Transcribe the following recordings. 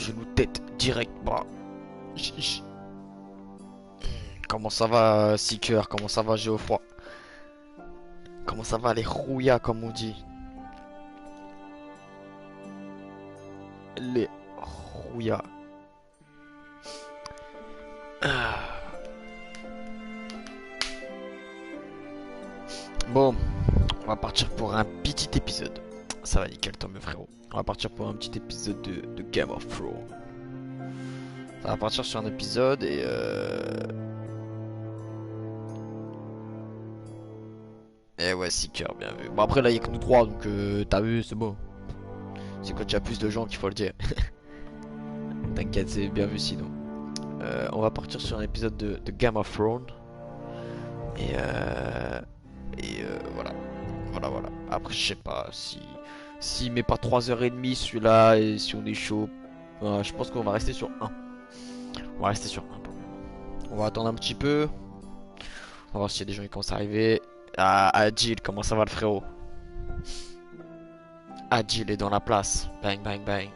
genou tête direct. Bah. Comment ça va, Seeker? Comment ça va, Geoffroy? Comment ça va, les rouillas, comme on dit? Les rouillas. Bon, on va partir pour un petit épisode. Ça va nickel, toi, mes frérots. On va partir pour un petit épisode de Game of Thrones. Ça va partir sur un épisode et ouais, Seeker, bien vu. Bon, après, là, il y a que nous trois, donc t'as vu, c'est bon. C'est quand il y a plus de gens qu'il faut le dire. T'inquiète, c'est bien vu sinon. On va partir sur un épisode de Game of Thrones. Voilà. Voilà. Après, je sais pas si. S'il met pas 3h30 celui-là, et si on est chaud. Je pense qu'on va rester sur un. On va rester sur un. On va attendre un petit peu. On va voir s'il y a des gens qui commencent à arriver. Ah, Adil, comment ça va le frérot? Adil est dans la place. Bang, bang, bang.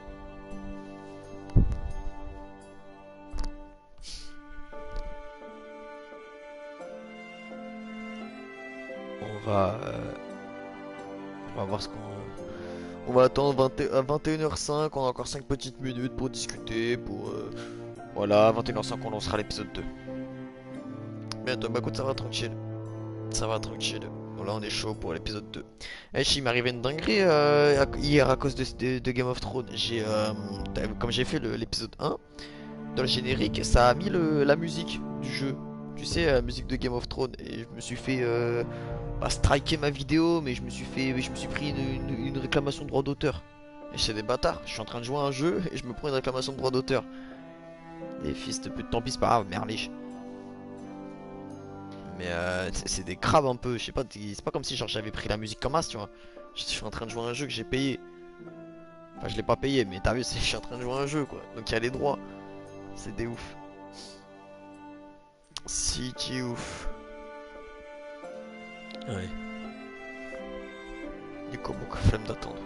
On va. On va voir ce qu'on. On va attendre à 21h05. On a encore 5 petites minutes pour discuter. Voilà, 21h05, on lancera l'épisode 2. Mais attends, bah écoute, ça va tranquille. Ça va tranquille. Bon, là, on est chaud pour l'épisode 2. Eh, il m'est arrivé une dinguerie hier à cause de Game of Thrones. Comme j'ai fait l'épisode 1, dans le générique, ça a mis la musique du jeu. Tu sais, la musique de Game of Thrones. Et je me suis fait striker ma vidéo, mais je me suis pris une réclamation de droit d'auteur. Et c'est des bâtards. Je suis en train de jouer à un jeu et je me prends une réclamation de droit d'auteur. Les fils de pute, tant pis, c'est pas grave, merliche. Mais c'est des crabes un peu, je sais pas, c'est pas comme si genre j'avais pris la musique comme as, tu vois. Je suis en train de jouer à un jeu que j'ai payé. Enfin, je l'ai pas payé, mais t'as vu, je suis en train de jouer à un jeu quoi. Donc il y a les droits. C'est des ouf. Si tu ouf. Ouais. Du coup, beaucoup flemme d'attendre.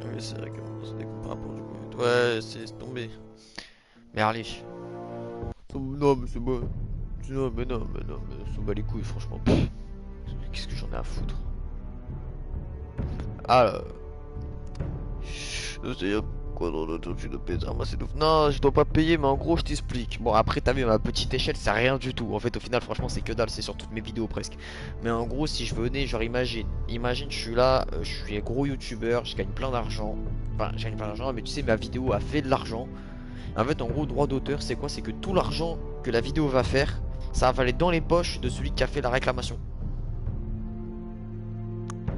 Oui, c'est vrai que ça découpe par rapport du coup. Ouais, c'est tombé. Merlich. Oh, non, mais c'est bon. Non, mais non, mais on s'en bat les couilles, franchement. Qu'est-ce que j'en ai à foutre? Ah, c'est quoi dans le truc de payer ramasser de ouf. Non, je dois pas payer, mais en gros, je t'explique. Bon, après, t'as vu, ma petite échelle, c'est rien du tout. En fait, au final, franchement, c'est que dalle, c'est sur toutes mes vidéos presque. Mais en gros, si je venais, genre, imagine, je suis là, je suis un gros youtubeur, je gagne plein d'argent. Enfin, je gagne plein d'argent, mais tu sais, ma vidéo a fait de l'argent. En fait, en gros, droit d'auteur, c'est quoi? C'est que tout l'argent que la vidéo va faire, ça va aller dans les poches de celui qui a fait la réclamation.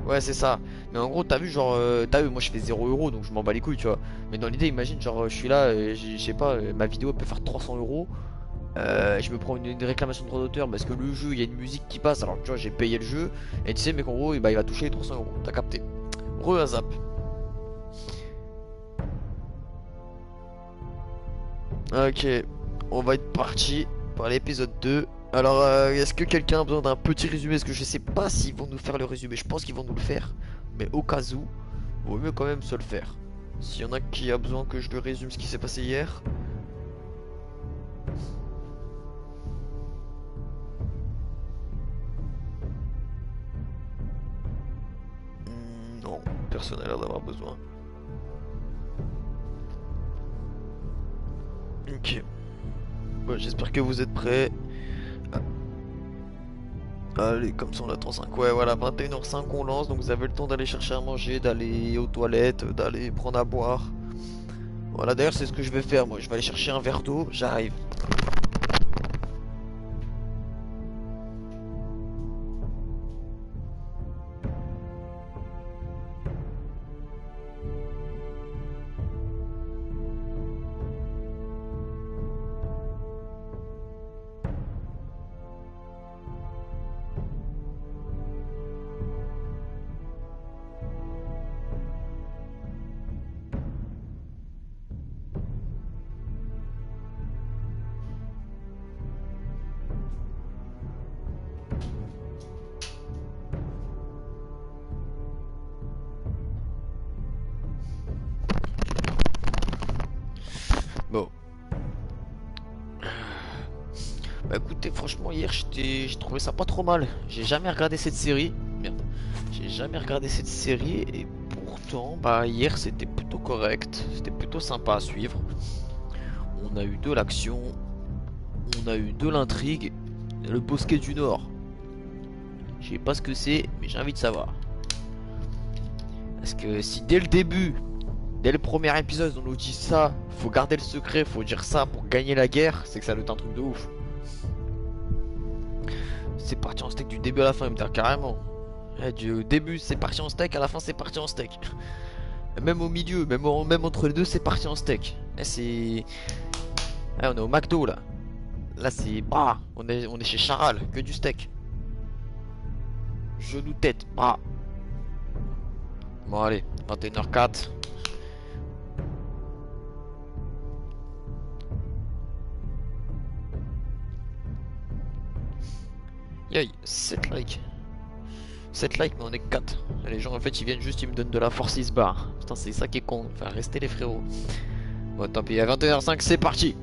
Ouais, c'est ça. Mais en gros, t'as vu, genre, t'as vu, moi je fais 0 € donc je m'en bats les couilles, tu vois. Mais dans l'idée, imagine, genre, je suis là, je sais pas, ma vidéo elle peut faire 300 €. Je me prends une réclamation de droit d'auteur parce que le jeu, il y a une musique qui passe, alors tu vois, j'ai payé le jeu. Et tu sais, mais qu'en gros, bah, il va toucher les 300 €. T'as capté. Re-zap. Ok, on va être parti pour l'épisode 2. Alors, est-ce que quelqu'un a besoin d'un petit résumé? Parce que je sais pas s'ils vont nous faire le résumé. Je pense qu'ils vont nous le faire. Mais au cas où, vaut mieux quand même se le faire. S'il y en a qui a besoin que je lui résume ce qui s'est passé hier. Non, personne n'a l'air d'avoir besoin. Ok. Bon, j'espère que vous êtes prêts. Allez, comme ça on attend 5. Ouais, voilà, 21h05 on lance. Donc vous avez le temps d'aller chercher à manger, d'aller aux toilettes, d'aller prendre à boire. Voilà, d'ailleurs, c'est ce que je vais faire. Moi, je vais aller chercher un verre d'eau. J'arrive. Bah écoutez, franchement, hier, j'ai trouvé ça pas trop mal. J'ai jamais regardé cette série. Merde. J'ai jamais regardé cette série et pourtant, bah hier, c'était plutôt correct. C'était plutôt sympa à suivre. On a eu de l'action, on a eu de l'intrigue. Le bosquet du Nord. Je sais pas ce que c'est, mais j'ai envie de savoir. Parce que si dès le début, dès le premier épisode, on nous dit ça, faut garder le secret, faut dire ça pour gagner la guerre, c'est que ça doit être un truc de ouf. C'est parti en steak du début à la fin, il me dit carrément. Du début c'est parti en steak, à la fin c'est parti en steak. Même au milieu, même entre les deux c'est parti en steak. C'est... on est au McDo là. Là c'est... Bah, on est chez Charal, que du steak. Genou tête, bah. Bon allez, 21h04. Yay, 7 likes. 7 likes mais on est 4. Les gens en fait ils viennent juste, ils me donnent de la force, ils se barrent. Putain c'est ça qui est con, enfin restez les frérots. Bon tant pis, à 21h05 c'est parti.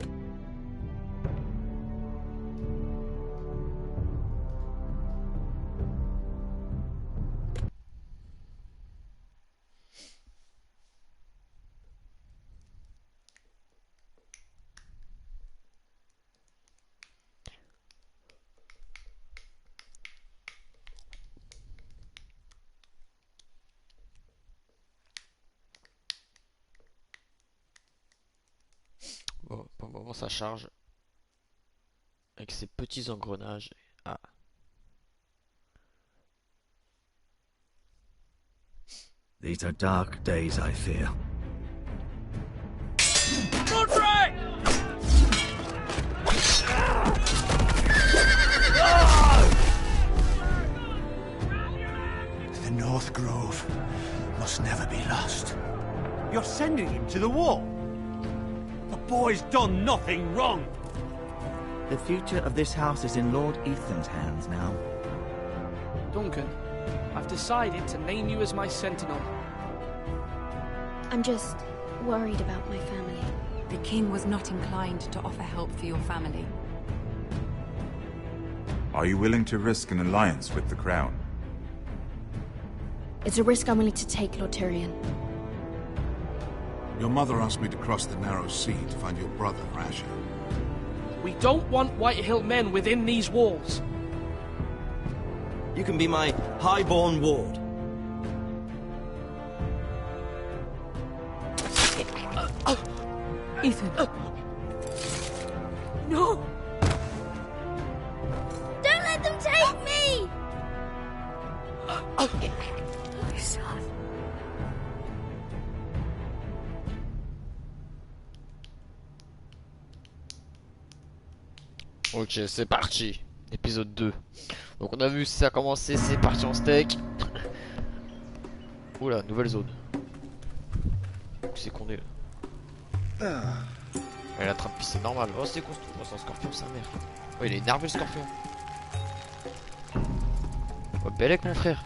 Bon, pour le moment ça charge. Avec ces petits engrenages. Ah. These are dark days, I fear. Roderick! The North Grove must never be lost. You're sending him to the war? The boy's done nothing wrong. The future of this house is in Lord Ethan's hands now. Duncan, I've decided to name you as my sentinel. I'm just worried about my family. The king was not inclined to offer help for your family. Are you willing to risk an alliance with the crown? It's a risk I'm willing to take, Lord Tyrion. Your mother asked me to cross the narrow sea to find your brother, Rasha. We don't want Whitehill men within these walls. You can be my highborn ward. Ethan. No! Don't let them take me! My son. Ok, c'est parti. Épisode 2. Donc on a vu ça a commencé, c'est parti en steak. Oula, nouvelle zone. C'est qu'on est là. Elle est en train de pisser normal. Oh c'est con, c'est un scorpion sa mère. Oh il est énervé le scorpion. Oh Bellec mon frère.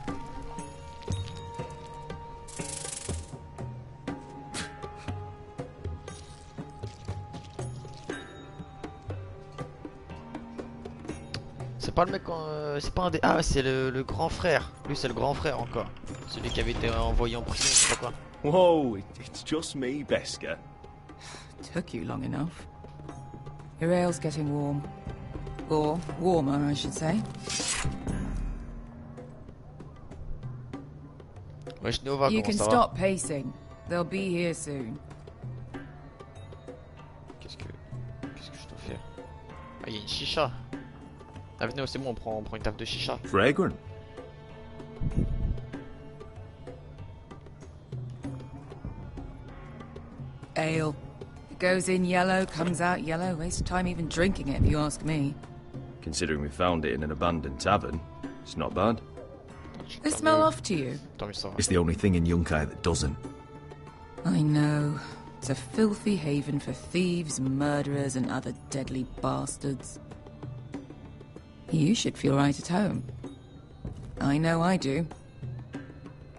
C'est pas le mec, c'est pas un des... Ah c'est le grand frère. Lui c'est le grand frère encore. Celui qui avait été envoyé en prison, je sais pas quoi. Whoa, it's just me, Beska. Took you long enough. Your ale's getting warm. Or warmer, I should say. Wesh Nova, You comment can ça va? stop pacing. They'll be here soon. Qu'est-ce que je dois faire? Ah il y a une chicha. Ah venez, c'est bon, on prend une table de chicha. Fragrant. Ale. It goes in yellow, comes out yellow. Waste of time even drinking it, if you ask me. Considering we found it in an abandoned tavern, it's not bad. They smell off to you? Tant mieux ça va. It's the only thing in Yunkai that doesn't. I know. It's a filthy haven for thieves, murderers, and other deadly bastards. You should feel right at home. I know I do.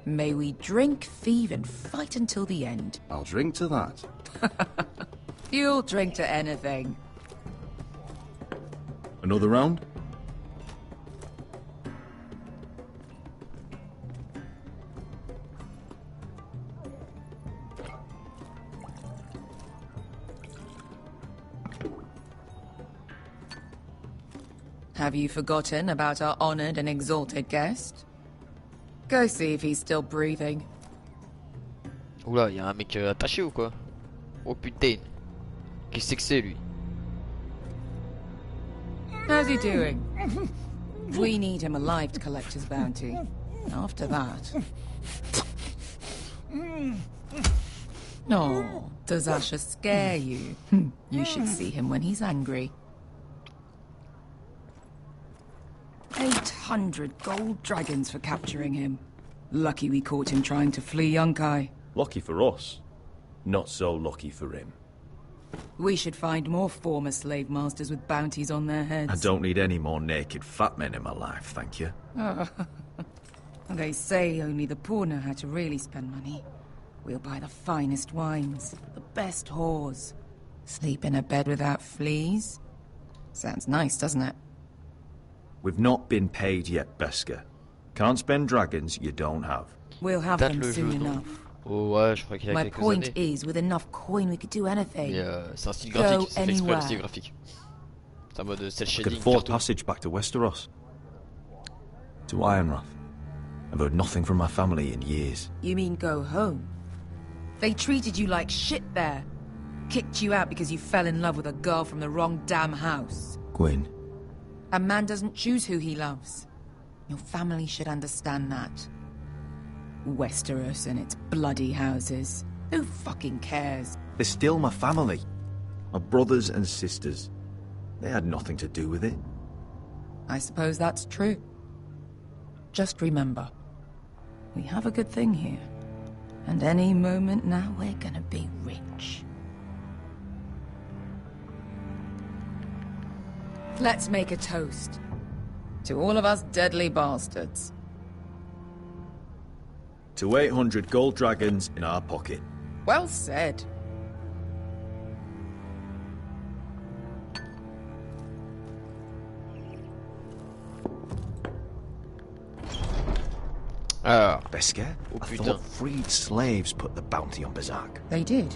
May we drink, thieve, and fight until the end. I'll drink to that. You'll drink to anything. Another round? Have you forgotten about our honored and exalted guest? Go see if he's still breathing. Oula, y'a un mec attaché ou quoi? Oh putain. Qu'est-ce que c'est lui? How's he doing? We need him alive to collect his bounty. After that... No, does Asher scare you? You should see him when he's angry. 800 gold dragons for capturing him. Lucky we caught him trying to flee Yunkai. Lucky for us. Not so lucky for him. We should find more former slave masters with bounties on their heads. I don't need any more naked fat men in my life, thank you. They say only the poor know how to really spend money. We'll buy the finest wines, the best whores. Sleep in a bed without fleas? Sounds nice, doesn't it? We've not been paid yet, Beska. Can't spend dragons you don't have. We'll have them soon enough. Oh ouais, je crois qu'il y a My quelques point années. is, with enough coin, we could do anything. Mais c'est un style graphique, c'est fait exprès le anywhere. style graphique. C'est un mode cel I could shading afford cartoon. passage back to Westeros. To Ironrath. I've heard nothing from my family in years. You mean go home? They treated you like shit there. Kicked you out because you fell in love with a girl from the wrong damn house. Gwyn, A man doesn't choose who he loves. Your family should understand that. Westeros and its bloody houses. Who fucking cares? they're still my family. My brothers and sisters. They had nothing to do with it. I suppose that's true. Just remember, we have a good thing here. And any moment now we're gonna be rich. Let's make a toast. To all of us deadly bastards. To 800 gold dragons in our pocket. Well said. Alors, Beska? oh I putain. thought freed slaves put the bounty on Berserk. They did.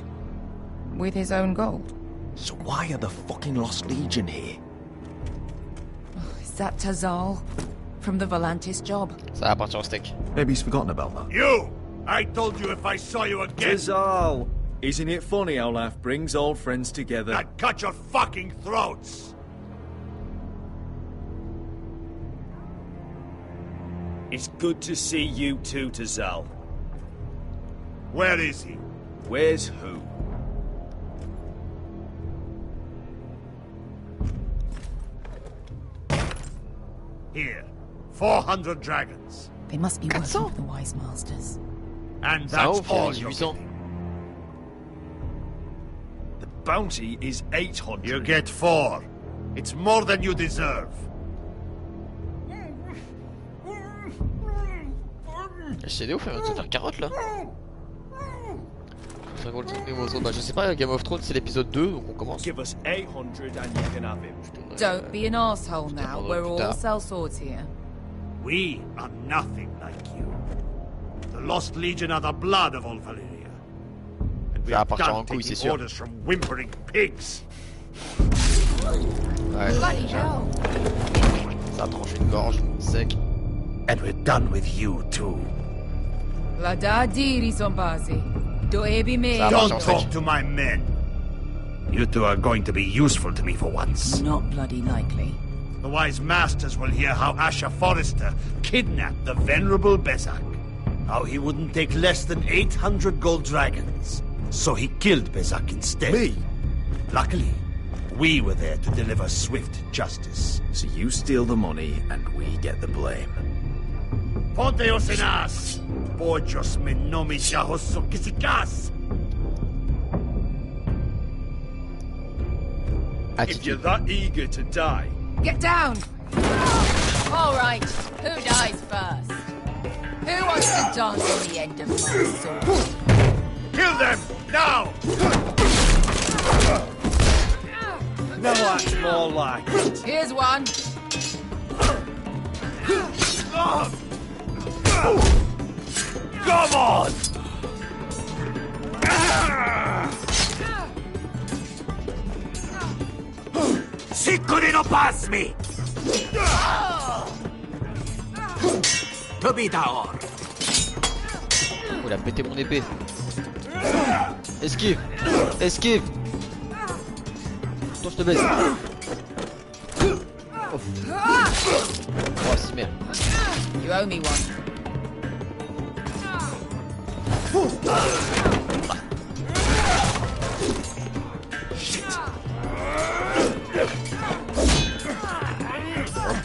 With his own gold. So why are the fucking Lost Legion here? Is that Tazal? From the Volantis job? Ça va partir au steak. Maybe he's forgotten about that. You! I told you if I saw you again, Tizal! Isn't it funny how life brings old friends together? I'd cut your fucking throats! It's good to see you too, Tazal. Where is he? Where's who? Here. 400 dragons. They must be working 400? with the Wise Masters. And Ça that's ouvre, il y a all les you're 800. getting. The bounty is 800. You get 4. It's more than you deserve. C'est des ouf, il va se faire carotte là. Bah, je sais pas, Game of Thrones c'est l'épisode 2, donc on commence. Give us 800 and you can have him. Don't be an asshole now. We're all sellswords here. We are nothing like you. The Lost Legion are the blood of all Valyria. And we Ça va are partir en done couille, c'est taking sûr. orders from whimpering pigs. Ouais. Bloody hell! Ça a tranché une gorge, sec. And we're done with you too. La da diri sombazi. Do ebi me. Ça va Don't partir en talk sec. to my men. You two are going to be useful to me for once. Not bloody likely. The wise masters will hear how Asher Forrester kidnapped the venerable Bezak. How he wouldn't take less than 800 gold dragons. So he killed Bezak instead. Me? Luckily, we were there to deliver swift justice. So you steal the money and we get the blame. Ponteos en as! Pojos me nomi shahoso kisikas! If you're that eager to die, Get down! All right, who dies first? Who wants to dance on the end of my sword? Kill them! Now! Now that's more like it. Here's one. Come on! Sicko di non passmi! Tobitaor! Oh, il a pété mon épée. Esquive. Esquive. Toi, je te baisse. Oh, oh si merde. You owe me one. Oh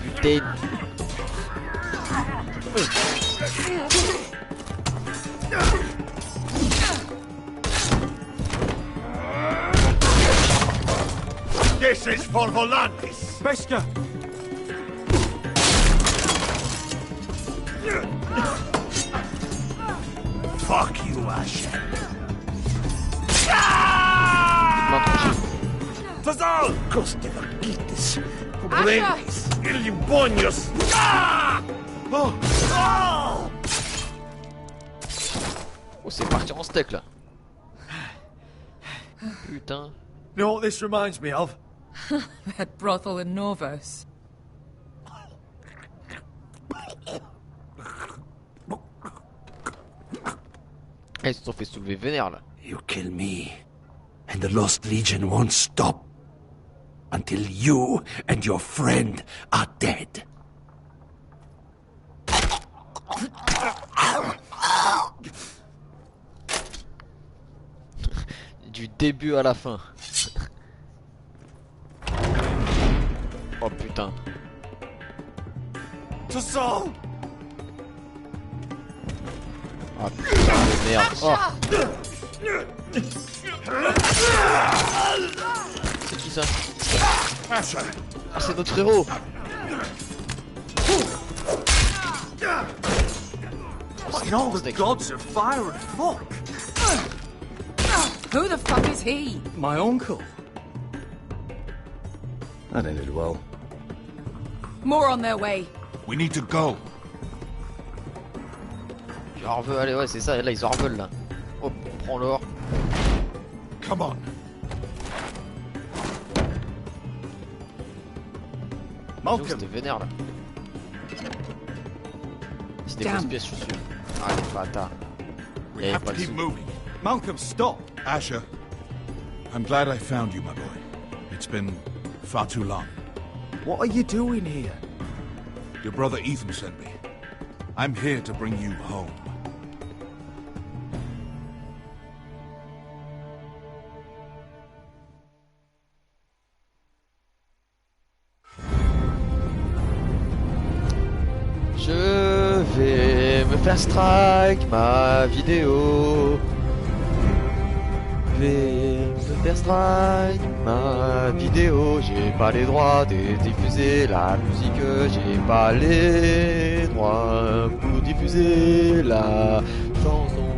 putain. This is for Volantis! Beskha! Fuck you, Asher. Tazal! Coste vaquitis. Pobrenis. Illimbonios. Oh! Oh, c'est parti en steak là. Putain. You know what this reminds me of? That brothel in Norvos. Ils se sont fait soulever vénère là. You kill me, and the Lost Legion won't stop until you and your friend are dead. Du début à la fin. Oh putain. Tazal! Ah putain de merde. Oh. C'est qui ça? Asher! Ah c'est notre héros. What in all the gods of fire and fuck? Who the fuck is he? My uncle. That ended well. More on their way. We need to go. Ils en veulent, allez ouais c'est ça, là ils en veulent là. Hop, on prend l'or. Come on. Malcolm. C'était vénère là. C'est des grosses pièces je suis sûr. Ah les bâtards. Il y avait pas de sous. Malcolm, stop! Asher, I'm glad I found you, my boy. It's been far too long. What are you doing here? Your brother Ethan sent me. I'm here to bring you home. Je vais me faire strike ma vidéo. Je vais me faire strike ma vidéo. J'ai pas les droits de diffuser la musique. J'ai pas les droits pour diffuser la chanson.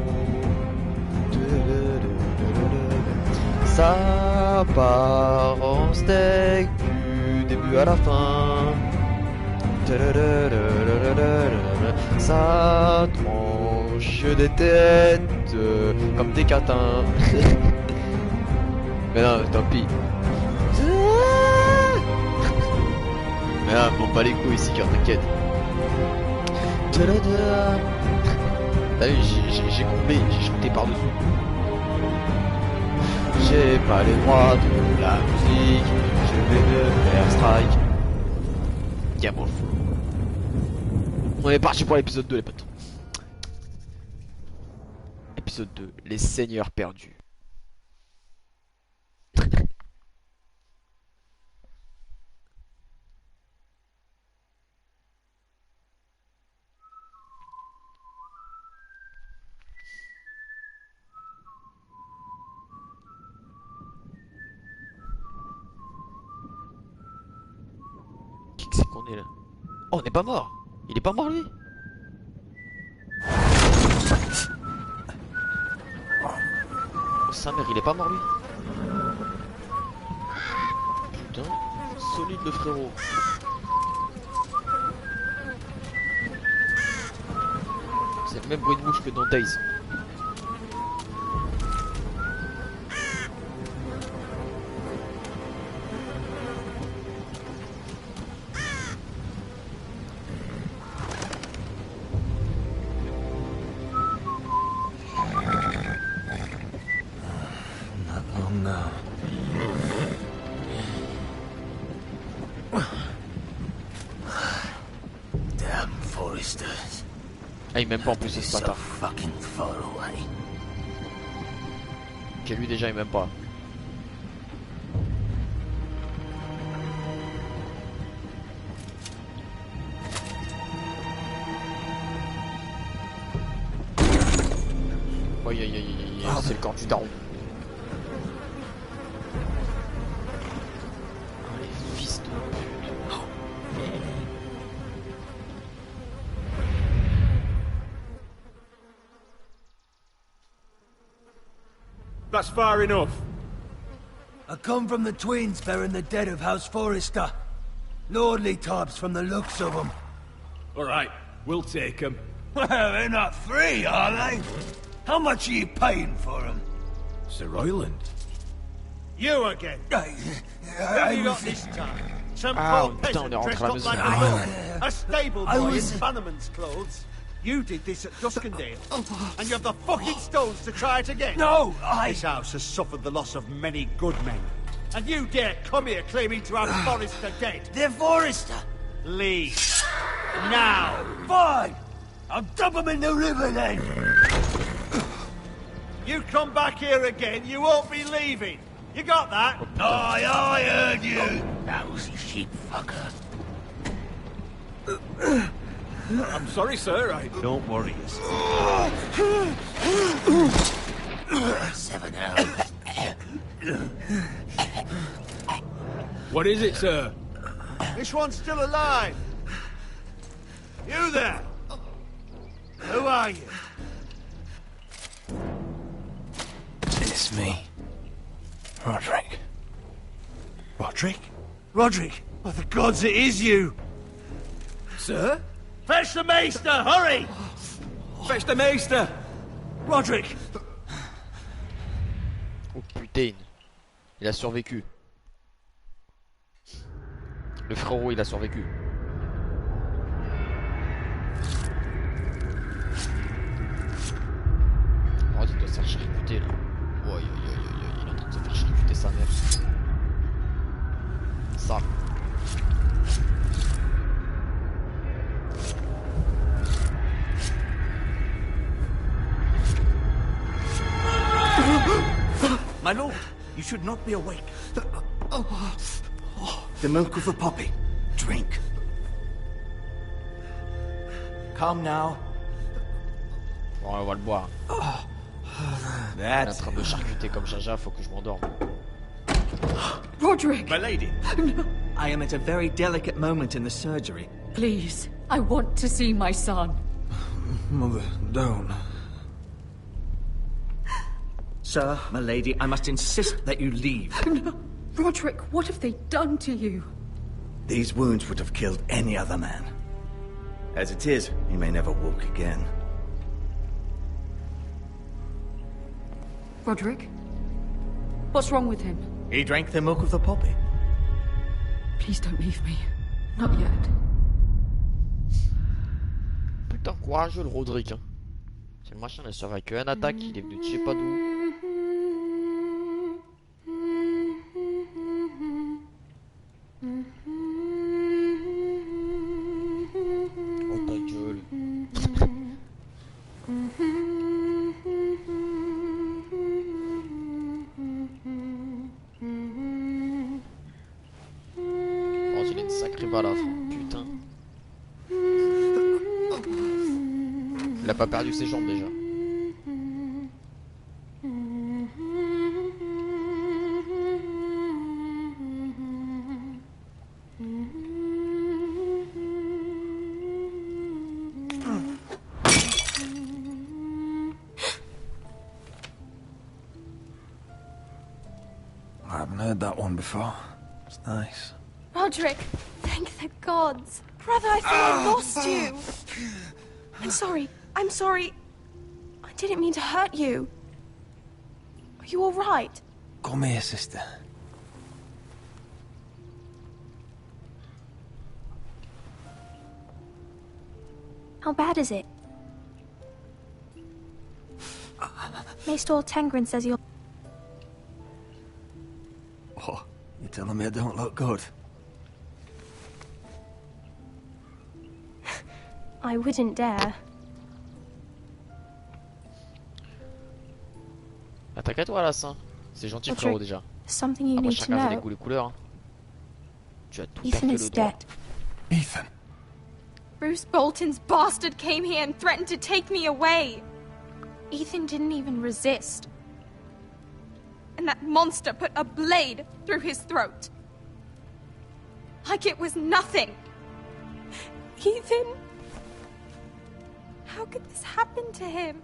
Ça part en steak du début à la fin. Ça tranche des têtes comme des catins. Mais non, tant pis. Mais non, bon pas les couilles ici, car t'inquiète. T'as vu, j'ai comblé, j'ai chanté par-dessus. J'ai pas les droits de la musique, je vais me faire strike. Game off. On est parti pour l'épisode 2 les potes. Épisode 2, les seigneurs perdus. Qui c'est qu'on est là? Oh on n'est pas mort. Il est pas mort lui? Sa mère il est pas mort lui? solide le frérot. C'est le même bruit de bouche que dans Days. Ah, il m'aime pas en plus, ce bâtard. Ok, lui déjà il m'aime pas. Aïe aïe aïe aïe aïe, c'est le corps du daron. Ah, les fils de pute. That's far enough. I come from the twins bearing the dead of House Forrester. Lordly types from the looks of them. All right, we'll take them. Well, they're not free, are they? How much are you paying for them? Sir Royland. You again. What have you got this time? Some Ah, poor putain, on peasant est rentré dressed à la up maison. like a dog. A stable boy in Bannerman's clothes. You did this at Duskendale, and you have the fucking stones to try it again. No, This house has suffered the loss of many good men, and you dare come here claiming to have Forrester dead. They're Forrester. Leave. Now. Fine. I'll dump them in the river then. You come back here again, you won't be leaving. You got that? Aye, I heard you. Lousy sheep fucker. I'm sorry, sir. Don't worry yourself. 7 hours. What is it, sir? This one's still alive. You there? Who are you? It's me. Roderick. Roderick? Roderick? Oh, the gods, it is you! Sir? Fetch the maester, hurry! Fetch the maester! Roderick! Oh putain, il a survécu. Le frérot, il a survécu. Oh, il doit se faire charcuter là. Oh, aïe, aïe, aïe, aïe, il est en train de se faire charcuter sa mère. Ça. My lord, you should not be awake. The milk of the poppy. Drink. Calm now. Bon, on va le boire. Il est en train de me charcuter comme Jaja, faut que je m'endorme. Roderick! My lady. I am at a very delicate moment in the surgery. Please, I want to see my son. Mother, don't. Sir, my lady, I must insist that you leave. No. Roderick, what have they done to you? These wounds would have killed any other man. As it is, he may never walk again. Roderick? What's wrong with him? He drank the milk of the poppy. Please don't leave me. Not yet. Putain, courageux le Roderick. Hein. C'est le machin, il survécu qu'un attaque, il est venu de je sais pas d'où. Oh ta gueule. Oh, il a une sacrée balafre, putain. Il a pas perdu ses jambes déjà. I haven't heard that one before. It's nice. Roderick, thank the gods. Brother, I thought I lost you. I'm sorry. I'm sorry. I didn't mean to hurt you. Are you all right? Come here, sister. How bad is it? Maester Tengrin says you're... What? You're telling me I don't look good? I wouldn't dare. Ah, t'inquiète, voilà ça. C'est gentil frérot déjà. Something you Après need to chacun fait des know. goûts les couleurs. Hein. Tu as tout à Ethan fait is le droit. dead. Ethan. Bruce Bolton's bastard came here and threatened to take me away. Ethan didn't even resist. And that monster put a blade through his throat. Like it was nothing. Ethan? How could this happen to him?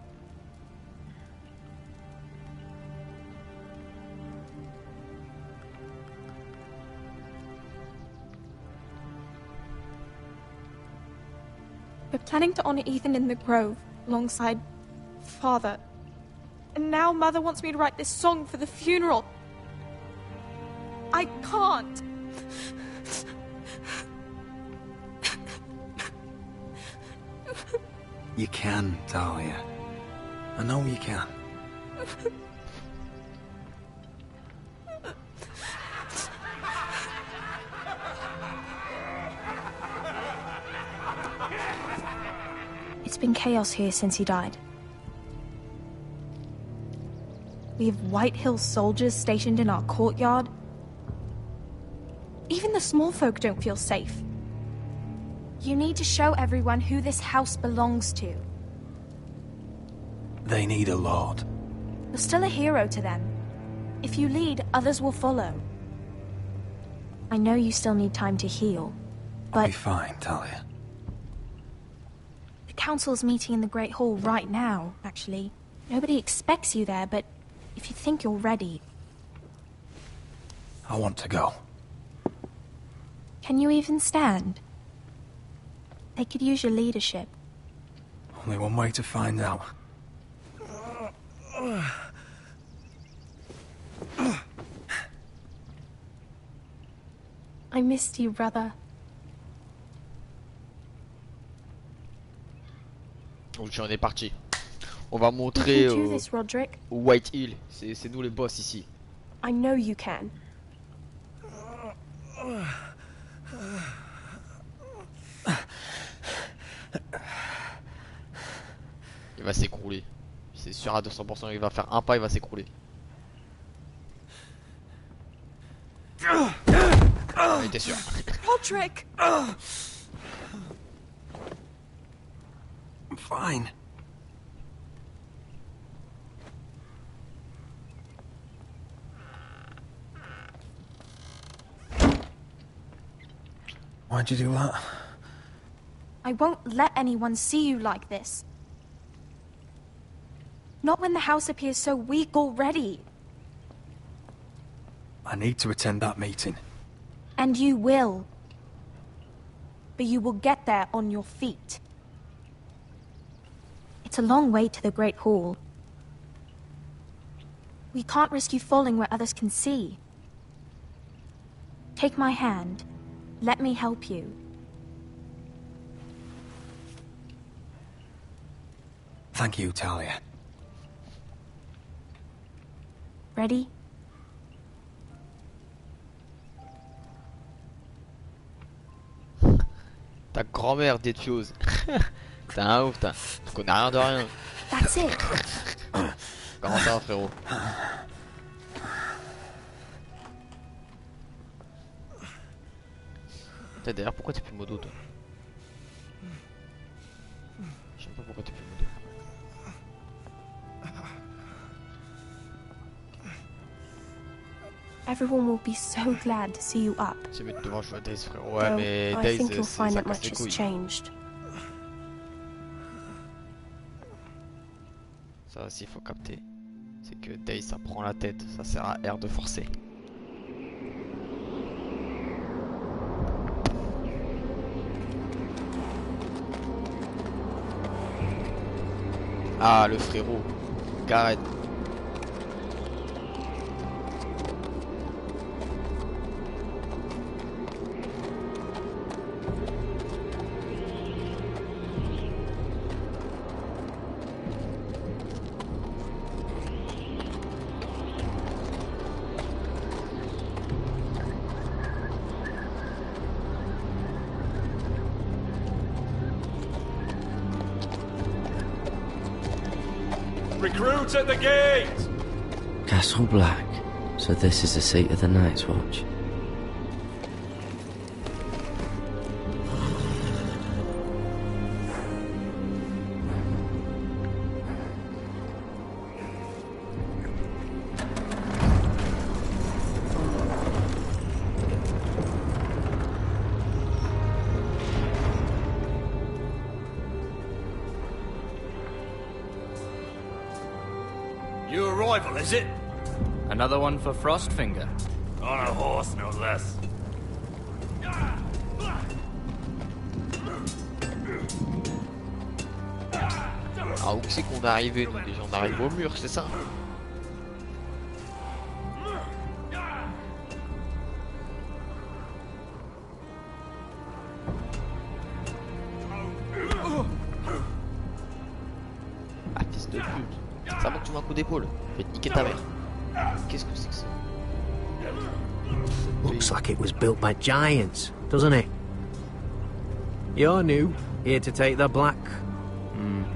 We're planning to honor Ethan in the grove, alongside Father. And now Mother wants me to write this song for the funeral. I can't. You can, Talia. I know you can. It's been chaos here since he died. We have White Hill soldiers stationed in our courtyard. Even the small folk don't feel safe. You need to show everyone who this house belongs to. They need a lord. You're still a hero to them. If you lead, others will follow. I know you still need time to heal, I'll but be fine, Talia. the council's meeting in the Great Hall right now, actually. Nobody expects you there, but if you think you're ready... I want to go. Can you even stand? They could use your leadership. Only one way to find out. I missed you, brother. Ok, on est parti. On va You montrer can do this, Roderick. au White Hill. C'est nous les boss ici. I know you can. Il va s'écrouler. C'est sûr à 200%, il va faire un pas, il va s'écrouler. Il était sûr. Roderick! I'm fine. Why'd you do that? I won't let anyone see you like this. Not when the house appears so weak already. I need to attend that meeting. And you will. But you will get there on your feet. It's a long way to the Great Hall. We can't risk you falling where others can see. Take my hand. Let me help you. Thank you, Talia. Ready? Ta grand-mère détueuse. T'es un ouf, tu connais rien de rien. That's it. Comment ça va, frérot? D'ailleurs, pourquoi t'es plus modo, toi? Je sais pas pourquoi t'es plus modo. Everyone will be so glad to see you up. Tu mets devant jouer à Daze, frérot. Ouais, Though, mais I Daze, think you'll ça find that casse much les has couilles. changed. Ça aussi, il faut capter. C'est que Daze, ça prend la tête. Ça sert à R de forcer. Ah, le frérot. Gareth. Recruits at the gate! Castle Black. So this is the seat of the Night's Watch. New arrival, is it? Another one for Frostfinger. On a horse, no less. Ah, où c'est qu'on est arrivé, nous déjà? On arrive au mur, c'est ça? Ah, fils de pute. Ça va que tu m'as un coup d'épaule. Je vais te niquer ta mère. Qu'est-ce que c'est que ça? Looks like it was built by giants, doesn't it? You're new, here to take the black.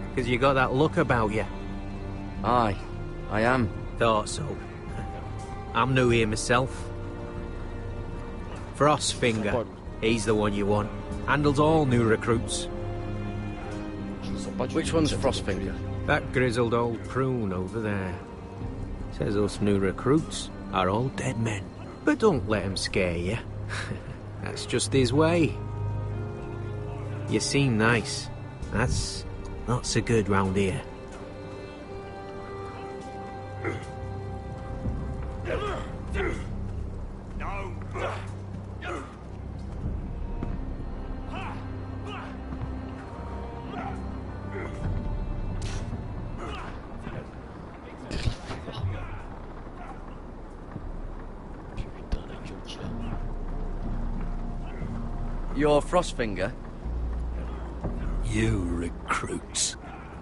Because you got that look about you. Aye, I am. Thought so. I'm new here myself. Frostfinger, he's the one you want. Handles all new recruits. Which one's Frostfinger? That grizzled old prune over there. Says us new recruits are all dead men. But don't let him scare you. That's just his way. You seem nice. That's not so good round here. You're Frostfinger? You recruits.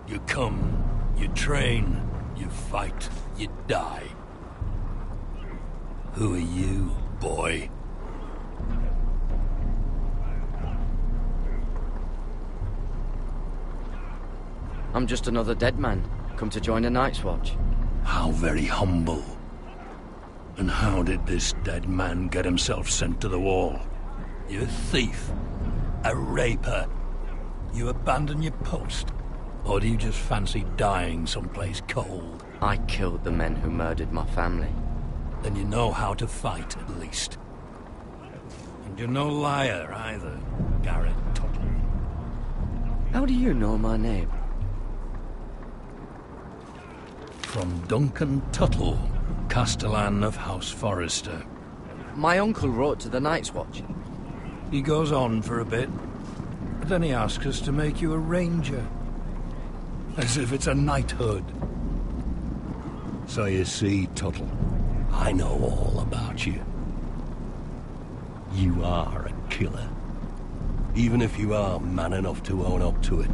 You come, you train, you fight, you die. Who are you, boy? I'm just another dead man, come to join the Night's Watch. How very humble. And how did this dead man get himself sent to the wall? You a thief? A raper? You abandon your post? Or do you just fancy dying someplace cold? I killed the men who murdered my family. Then you know how to fight, at least. And you're no liar, either, Garrett Tuttle. How do you know my name? From Duncan Tuttle, Castellan of House Forrester. My uncle wrote to the Night's Watch. He goes on for a bit, but then he asks us to make you a ranger. As if it's a knighthood. So you see, Tuttle, I know all about you. You are a killer. Even if you are man enough to own up to it.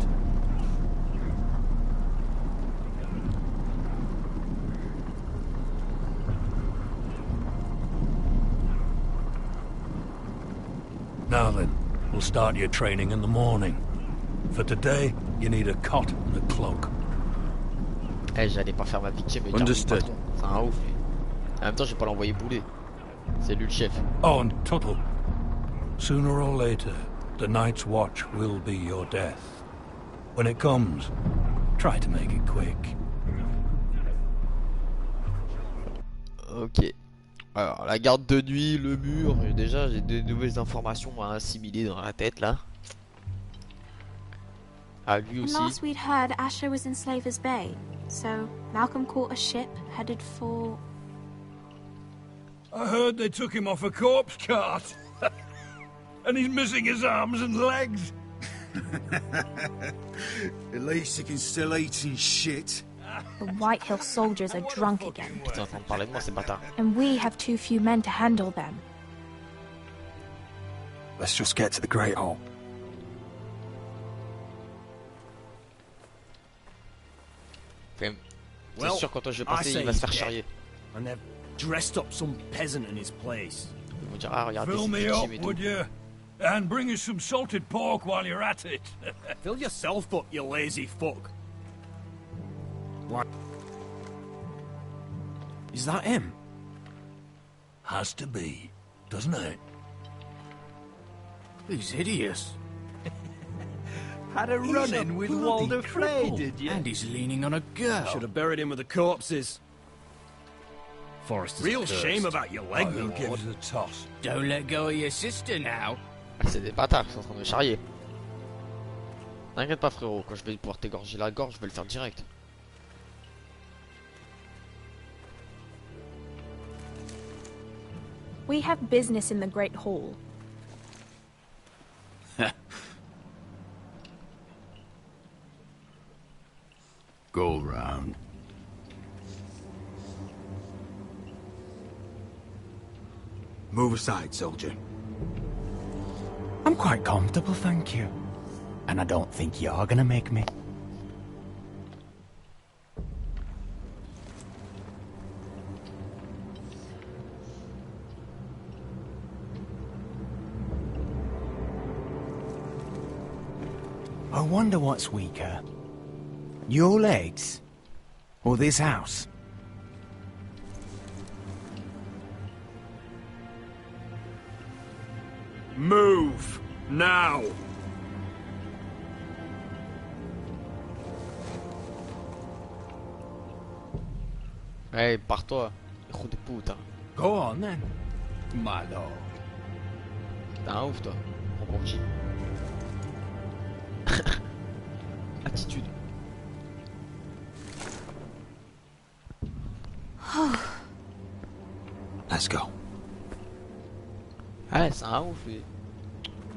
Now then, we'll start your training in the morning. For today, you need a cot and a cloak. Eh, j'allais pas faire ma victime et Understood. C'est un ouf. En même temps, je vais pas l'envoyer bouler. C'est lui le chef. Oh, and Tuttle. Sooner or later, the Night's Watch will be your death. When it comes, try to make it quick. Ok. Alors, la garde de nuit, le mur, déjà j'ai de nouvelles informations à assimiler dans la tête là. Ah, lui aussi. Last we'd heard, Asher was in Slaver's Bay, so Malcolm caught a ship headed for... I heard they took him off a corpse cart. And he's missing his arms and legs. At least he can still eat and shit. The White Hill soldiers are drunk again. Putain, en train de parler de moi, ces bâtards. And we have too few men to handle them. Let's just get to the Great Hall. C'est sûr, quand je vais passer, il va se faire charrier. And they've dressed up some peasant in his place. Ils vont dire, ah, regardez, Fill c'est me up, victime et tout. would you? And bring us some salted pork while you're at it. Fill yourself up, you lazy fuck. What? Is that him? Has to be, doesn't it? He's hideous. Had a run-in with Walder Frey, did you? And he's leaning on a girl. Should have buried him with the corpses. Forrester's Real cursed. shame about your leg, I'll my give lord. it a toss. Don't let go of your sister now. Ah, c'est des bâtards qui sont en train de me charrier. T'inquiète pas, frérot, quand je vais pouvoir t'égorger la gorge, je vais le faire direct. We have business in the Great Hall. Go round. Move aside, soldier. I'm quite comfortable, thank you. And I don't think you're gonna make me. I wonder what's weaker. Your legs? Or this house? Move! Now! Hey, pars-toi, hijo de puta. Go on then, my lord. T'es un ouf, toi. Prends pour qui? Attitude. Let's go. Ah, c'est un ouf, lui.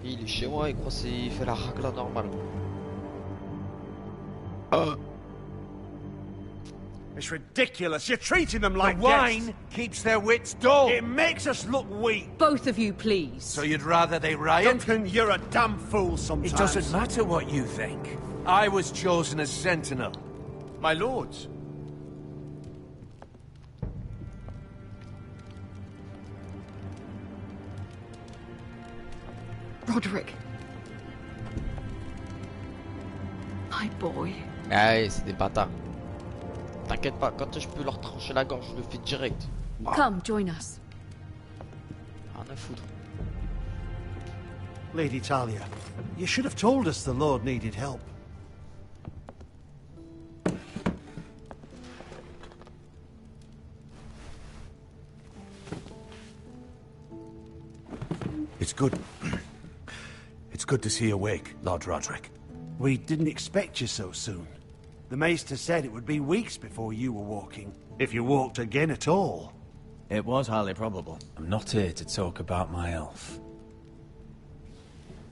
Il est chez moi, il croit qu'il fait la ragla normale. It's ridiculous. You're treating them like The wine guests. keeps their wits dull. It makes us look weak. Both of you, please. So you'd rather they riot? Duncan, you're a damn fool sometimes. It doesn't matter what you think. I was chosen as sentinel. My lords. Roderick. My boy. Ah, c'est des bâtards. T'inquiète pas, quand je peux leur trancher la gorge, je le fais direct. Come, join us. Rien à foutre. Lady Talia, you should have told us the Lord needed help. It's good. It's good to see you awake, Lord Roderick. We didn't expect you so soon. The Maester said it would be weeks before you were walking, if you walked again at all. It was highly probable. I'm not here to talk about my elf.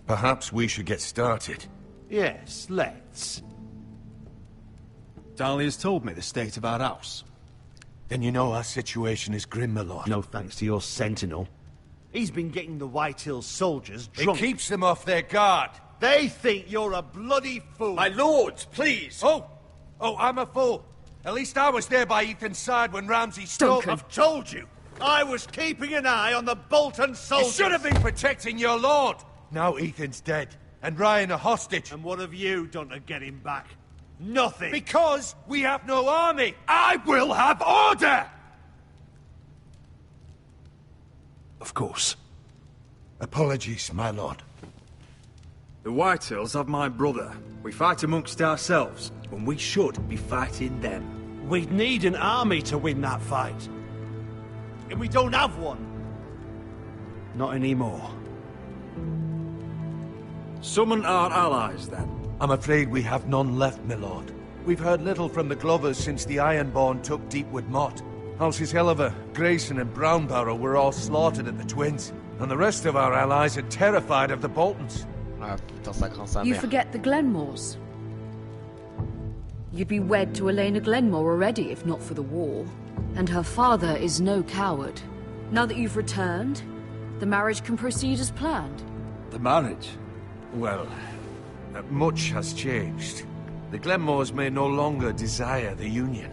Perhaps we should get started. Yes, let's. Dahlia's told me the state of our house. Then you know our situation is grim, my lord. No thanks to your sentinel. He's been getting the White Hill soldiers drunk. It keeps them off their guard. They think you're a bloody fool. My lords, please! Oh, I'm a fool. At least I was there by Ethan's side when Ramsay stole... Duncan. I've told you. I was keeping an eye on the Bolton soldiers. You should have been protecting your lord. Now Ethan's dead, and Ryan a hostage. And what have you done to get him back? Nothing. Because we have no army. I will have order! Of course. Apologies, my lord. The Whitehills have my brother. We fight amongst ourselves, when we should be fighting them. We'd need an army to win that fight. And we don't have one. Not anymore. Summon our allies, then. I'm afraid we have none left, my lord. We've heard little from the Glovers since the Ironborn took Deepwood Motte. Halsey's Helliver, Grayson and Brownbarrow were all slaughtered at the Twins, and the rest of our allies are terrified of the Boltons. Ah putain, ça craint sa You mère. forget the Glenmores. You'd be wed to Elena Glenmore already if not for the war. And her father is no coward. Now that you've returned, the marriage can proceed as planned. The marriage? Well, much has changed. The Glenmores may no longer desire the union.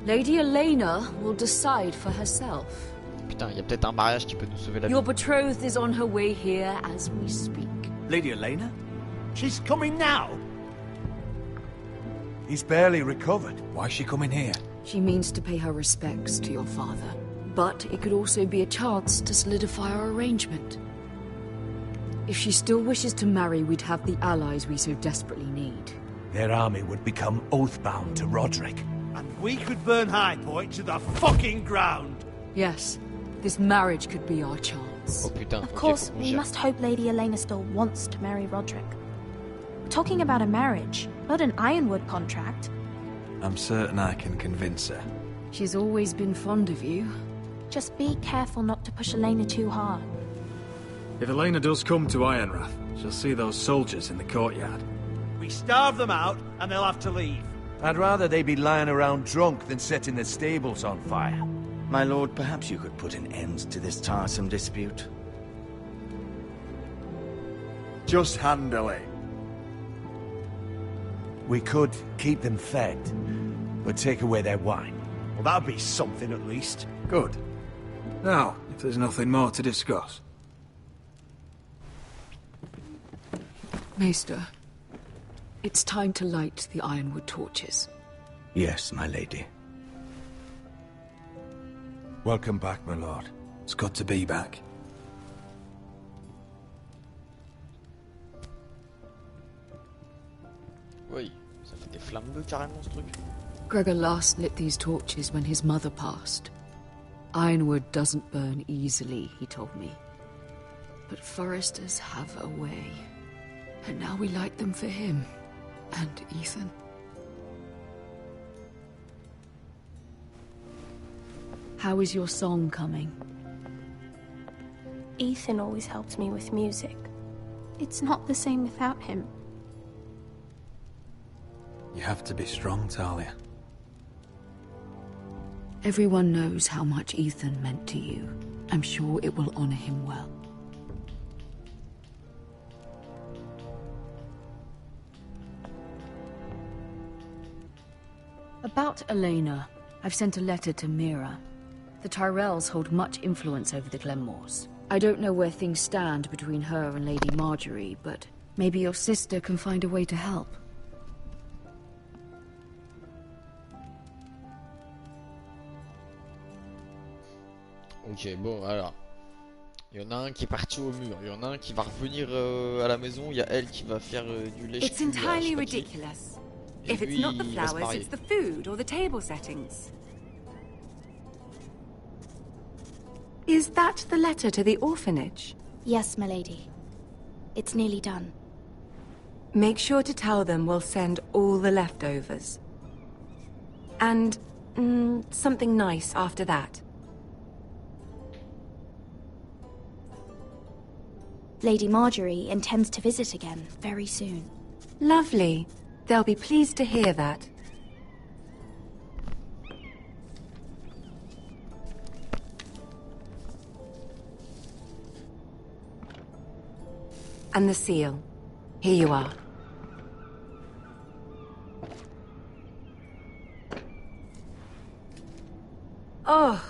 Lady Elena will decide for herself. Putain, il y a peut-être un mariage qui peut nous sauver la vie. Your betrothed is on her way here as we speak. Lady Elena? She's coming now. He's barely recovered. Why is she coming here? She means to pay her respects to your father. But it could also be a chance to solidify our arrangement. If she still wishes to marry, we'd have the allies we so desperately need. Their army would become oath-bound to Roderick. And we could burn High Point to the fucking ground. Yes, this marriage could be our chance. Oh putain, Of course, we must hope Lady Elena still wants to marry Roderick. We're talking about a marriage, not an Ironwood contract. I'm certain I can convince her. She's always been fond of you. Just be careful not to push Elena too hard. If Elena does come to Ironrath, she'll see those soldiers in the courtyard. We starve them out, and they'll have to leave. I'd rather they be lying around drunk than setting the stables on fire. My lord, perhaps you could put an end to this tiresome dispute. Just handle it. We could keep them fed, but take away their wine. Well, that'd be something at least. Good. Now, if there's nothing more to discuss. Maester, it's time to light the Ironwood torches. Yes, my lady. Welcome back, my lord. It's good to be back. Oui, ça fait des flammes bleues carrément ce truc. Gregor last lit these torches when his mother passed. Ironwood doesn't burn easily, he told me. But foresters have a way. And now we light them for him. And Ethan. How is your song coming? Ethan always helps me with music. It's not the same without him. You have to be strong, Talia. Everyone knows how much Ethan meant to you. I'm sure it will honor him well. About Elena, I've sent a letter to Mira. The Tyrells hold much influence over the Glenmores. I don't know where things stand between her and Lady Marjorie, but maybe your sister can find a way to help. Ok, bon, alors. Il y en a un qui est parti au mur, il y en a un qui va revenir à la maison, il y a elle qui va faire du lait. It's entirely ridiculous. If it's not the flowers, it's the food or the table settings. Is that the letter to the orphanage? Yes, my lady. It's nearly done. Make sure to tell them we'll send all the leftovers. And something nice after that. Lady Marjorie intends to visit again very soon. Lovely. They'll be pleased to hear that. And the seal. Here you are. Oh,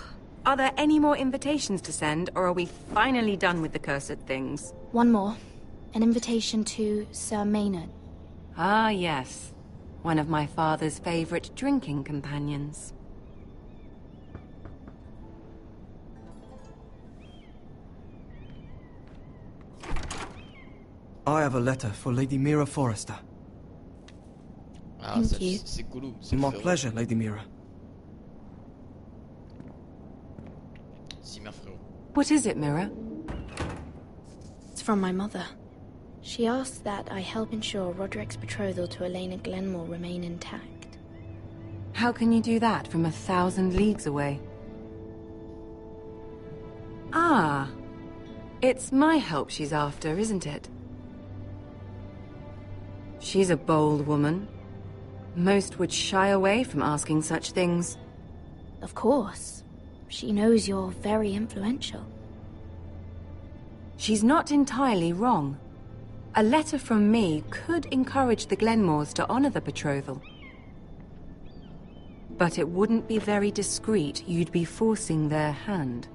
are there any more invitations to send, or are we finally done with the cursed things? One more. An invitation to Sir Maynard. Ah, yes. One of my father's favorite drinking companions. I have a letter for Lady Mira Forrester. Ah, c'est cool. My pleasure, Lady Mira. What is it, Mira? It's from my mother. She asks that I help ensure Roderick's betrothal to Elena Glenmore remain intact. How can you do that from 1,000 leagues away? Ah. It's my help she's after, isn't it? She's a bold woman. Most would shy away from asking such things. Of course. She knows you're very influential. She's not entirely wrong. A letter from me could encourage the Glenmores to honor the betrothal. But it wouldn't be very discreet. You'd be forcing their hand.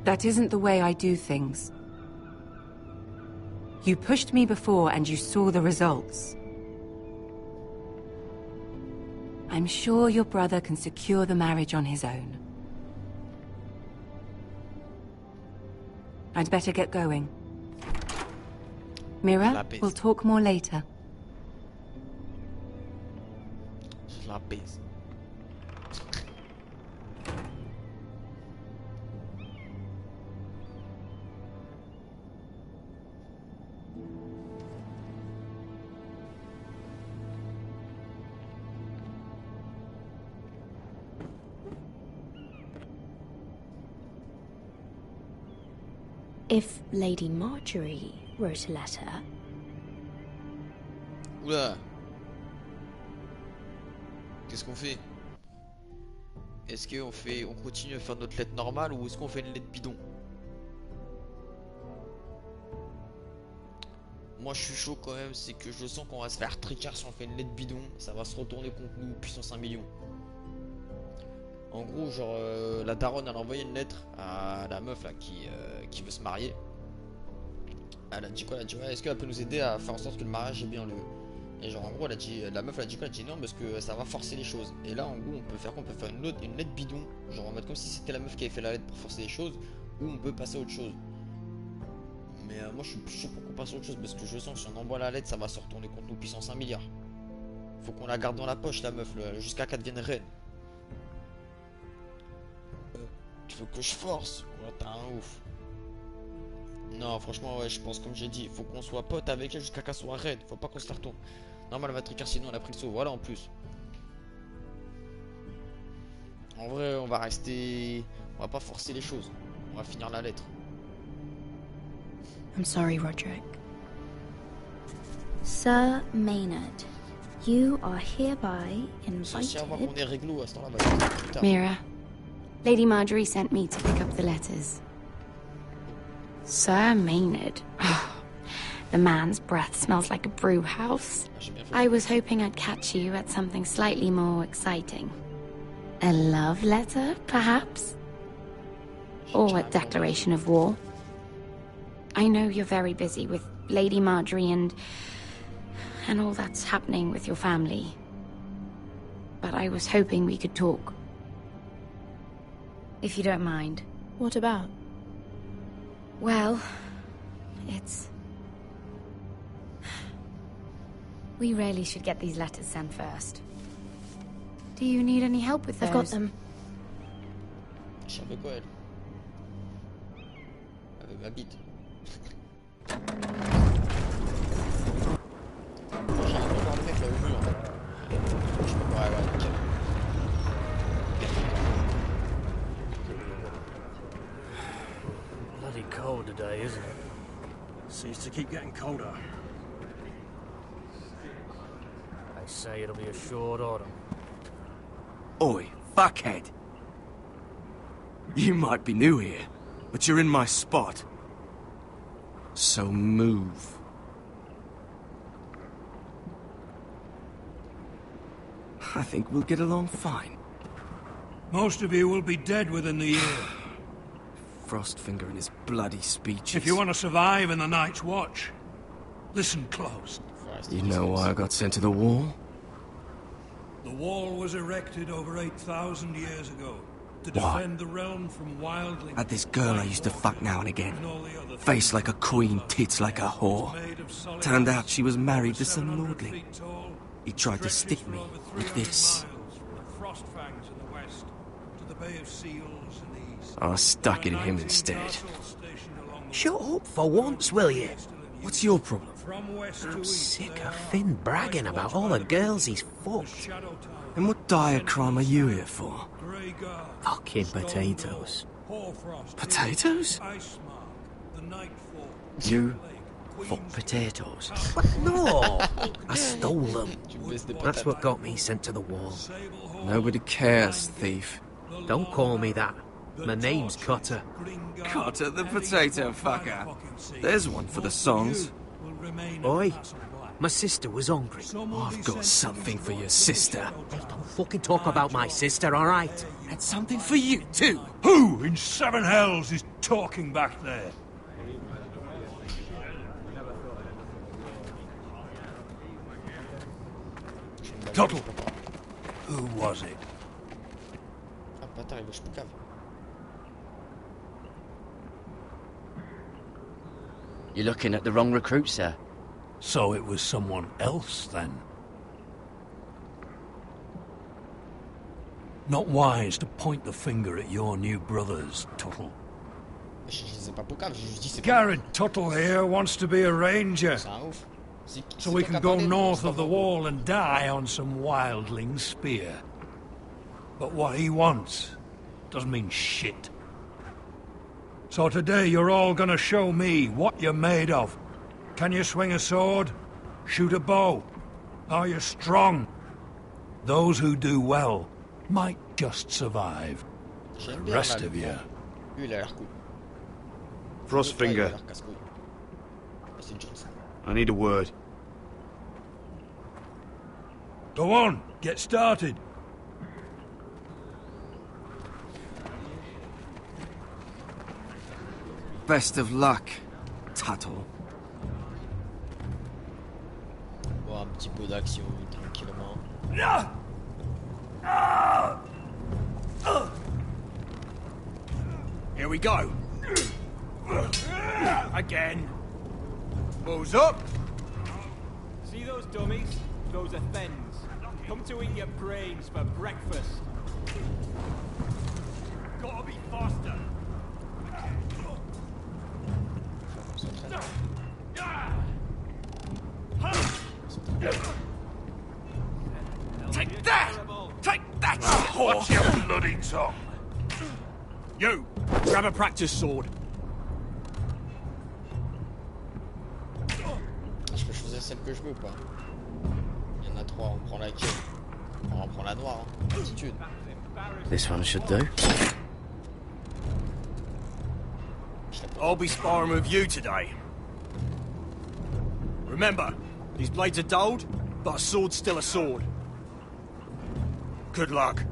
That isn't the way I do things. You pushed me before and you saw the results. I'm sure your brother can secure the marriage on his own. I'd better get going. Mira, we'll talk more later. La baise. If Lady Marjorie wrote a letter... Oula. Qu'est-ce qu'on fait? Est-ce qu'on continue à faire notre lettre normale ou est-ce qu'on fait une lettre bidon? Moi je suis chaud quand même, c'est que je sens qu'on va se faire tricard si on fait une lettre bidon, ça va se retourner contre nous, puissance 1 million. En gros, genre, la daronne elle a envoyé une lettre à la meuf là qui veut se marier. Elle a dit quoi? Elle a dit ouais, est-ce qu'elle peut nous aider à faire en sorte que le mariage ait bien lieu? Et genre en gros elle a dit, la meuf elle a dit quoi? Elle a dit non parce que ça va forcer les choses. Et là en gros on peut faire quoi? On peut faire une lettre bidon, genre en mode comme si c'était la meuf qui avait fait la lettre pour forcer les choses, ou on peut passer à autre chose. Mais moi je suis plus chaud pour qu'on passe à autre chose parce que je sens que si on envoie la lettre ça va se retourner contre nous puissance 1 milliard. Faut qu'on la garde dans la poche la meuf jusqu'à qu'elle devienne reine. Tu veux que je force? Ouais, t'as un ouf. Non, franchement, ouais, je pense, comme j'ai dit, faut qu'on soit pote avec elle jusqu'à qu'elle soit reine. Faut pas qu'on se la retourne. Normal, elle va tricard, sinon elle a pris le saut. Voilà, en plus. En vrai, on va rester. On va pas forcer les choses. On va finir la lettre. I'm sorry, Roderick. Sir Maynard, you are hereby invited... qu'on est réglo à ce temps-là, bah, plus tard. Mira, Lady Marjorie sent me to pick up the letters. Sir Maynard. The man's breath smells like a brew house. I was hoping I'd catch you at something slightly more exciting. A love letter, perhaps? Or a declaration of war. I know you're very busy with Lady Marjorie and all that's happening with your family. But I was hoping we could talk. If you don't mind. What about? Well, it's... We really should get these letters sent first. Do you need any help with those? I've got them. Je savais quoi, elle? Avec ma bite. J'arrive pas à voir le mec là au mur. Je peux pas avoir nickel. Bloody cold today, isn't it? Seems to keep getting colder. They say it'll be a short autumn. Oi, fuckhead. You might be new here, but you're in my spot. So move. I think we'll get along fine. Most of you will be dead within the year. Frostfinger and his bloody speeches. If you want to survive in the Night's Watch, listen close. You know why I got sent to the wall? The wall was erected over 8,000 years ago to Why? defend the realm from wildling. Had this girl I used to fuck now and again. Face like a queen, tits like a whore. Turned out she was married to some lordling. He tried to stick me with this. Frostfangs in the west, to the Bay of Seals in the east. I stuck it in him instead. Shut up for once, will you? What's your problem? I'm sick of Finn bragging about all the girls he's fucked. And what dire crime are you here for? Fucking potatoes. Potatoes? You Fuck potatoes. No! I stole them. That's what got me sent to the wall. Nobody cares, thief. Don't call me that. My name's Cotter. Cotter the potato fucker. There's one for the songs. Oi, my sister was hungry. I've got something for your sister. Hey, don't fucking talk about my sister, alright? And something for you, too. Who in seven hells is talking back there? Tuttle. Who was it? Ah, bâtard, il bouge plus cave. You're looking at the wrong recruit, sir. So it was someone else, then? Not wise to point the finger at your new brothers, Tuttle. Garrett Tuttle here wants to be a ranger. So we can go north of the wall and die on some wildling spear. But what he wants doesn't mean shit. So today you're all gonna show me what you're made of. Can you swing a sword? Shoot a bow? Are you strong? Those who do well might just survive. The rest of you... Frostfinger. I need a word. Go on, get started. Best of luck, Tuttle. Bon, un petit peu d'action, tranquillement. Here we go. Again. Balls up. See those dummies? Those are thens. Come to eat your brains for breakfast. Gotta be faster. Take that! Take that, you whore! Watch your bloody tongue! You! Grab a practice sword. Je peux choisir celle que je veux ou pas? Il y en a trois, on prend laquelle? On prend la noire, hein. Attitude. This one should do. I'll be sparring with you today. Remember, these blades are dulled, but a sword's still a sword. Good luck.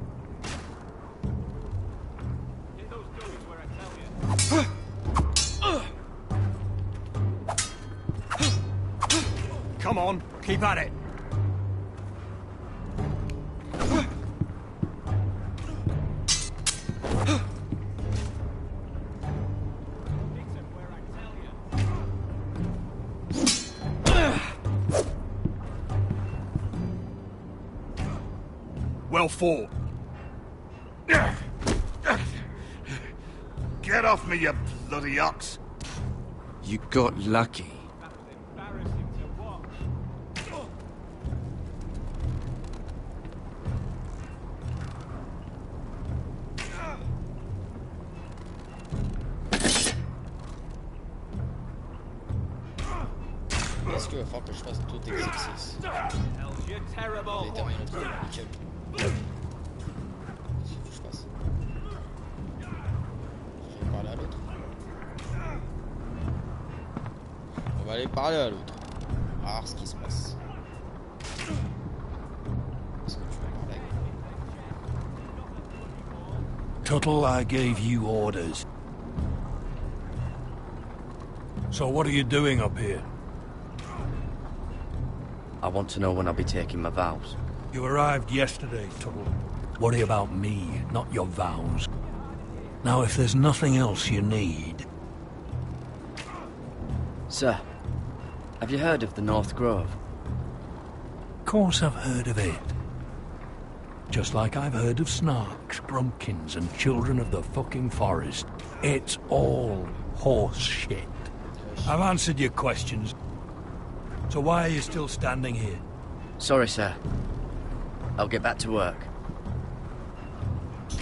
Come on, keep at it. Well fought. Get off me, you bloody ox! You got lucky. Est-ce qu'il va falloir que je fasse tout exercice? You're terrible. J'ai terminé le truc, nickel. Qu'est-ce que je fasse? Je vais parler à l'autre. On va aller parler à l'autre. On va voir ce qui se passe. Est-ce que tu veux parler? Tuttle, I gave you orders. So what are you doing up here? I want to know when I'll be taking my vows. You arrived yesterday, Tuttle. Worry about me, not your vows. Now, if there's nothing else you need... Sir, have you heard of the North Grove? Of course I've heard of it. Just like I've heard of Snarks, Grumpkins, and Children of the fucking Forest. It's all horse shit. I've answered your questions. So why are you still standing here? Sorry, sir. I'll get back to work. Il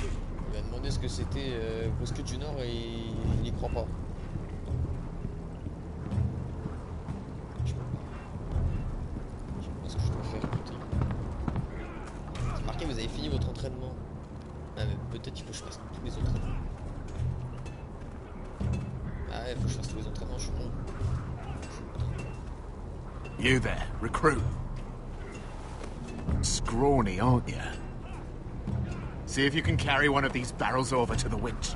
lui a demandé ce que c'était Bosque du Nord et il y croit pas. Ouais, faut que je fasse tous les entraînements, je suis bon. You there, recruit. Scrawny, aren't you? See if you can carry one of these barrels over to the winch.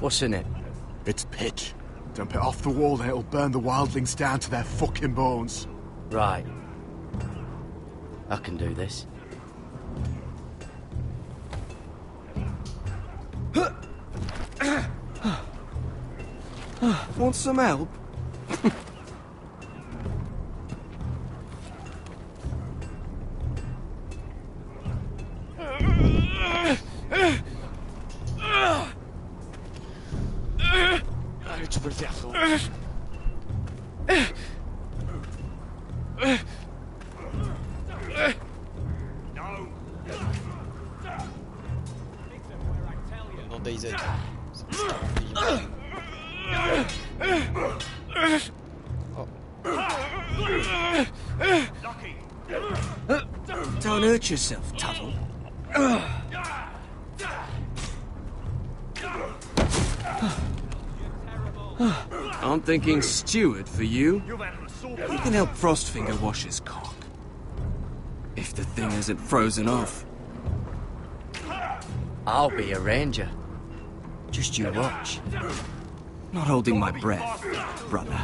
What's in it? It's pitch. Dump it off the wall and it'll burn the wildlings down to their fucking bones. Right. I can do this. Want some help? Allez, tu peux le faire, frérot. Non, Daisy. Don't hurt yourself, Tuttle. I'm thinking steward for you. You can help Frostfinger wash his cock. If the thing isn't frozen off. I'll be a ranger. Just you watch. Not holding my breath, brother.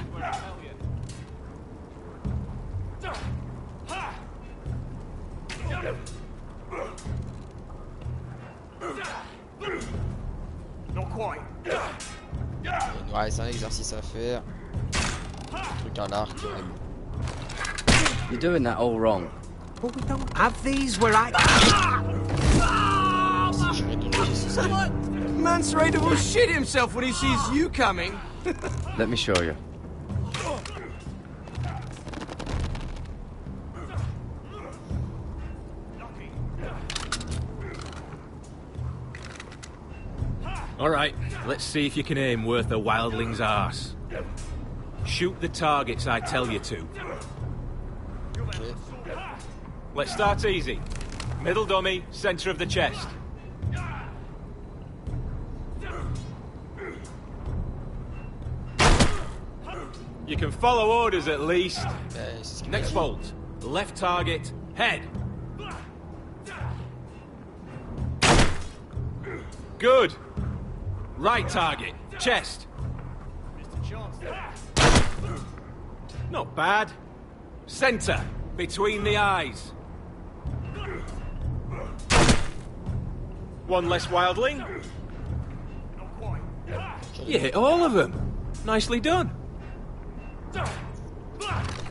Ouais, c'est un exercice à faire. Truc à l'arc. You're doing that all wrong. But we don't have these where I... Man's Raider will shit himself when he sees you coming. Let me show you. Alright, let's see if you can aim worth a wildling's arse. Shoot the targets I tell you to. Let's start easy. Middle dummy, center of the chest. You can follow orders at least. Next bolt. Left target, head. Good. Right target, chest. Not bad. Center, between the eyes. One less wildling. You hit all of them. Nicely done.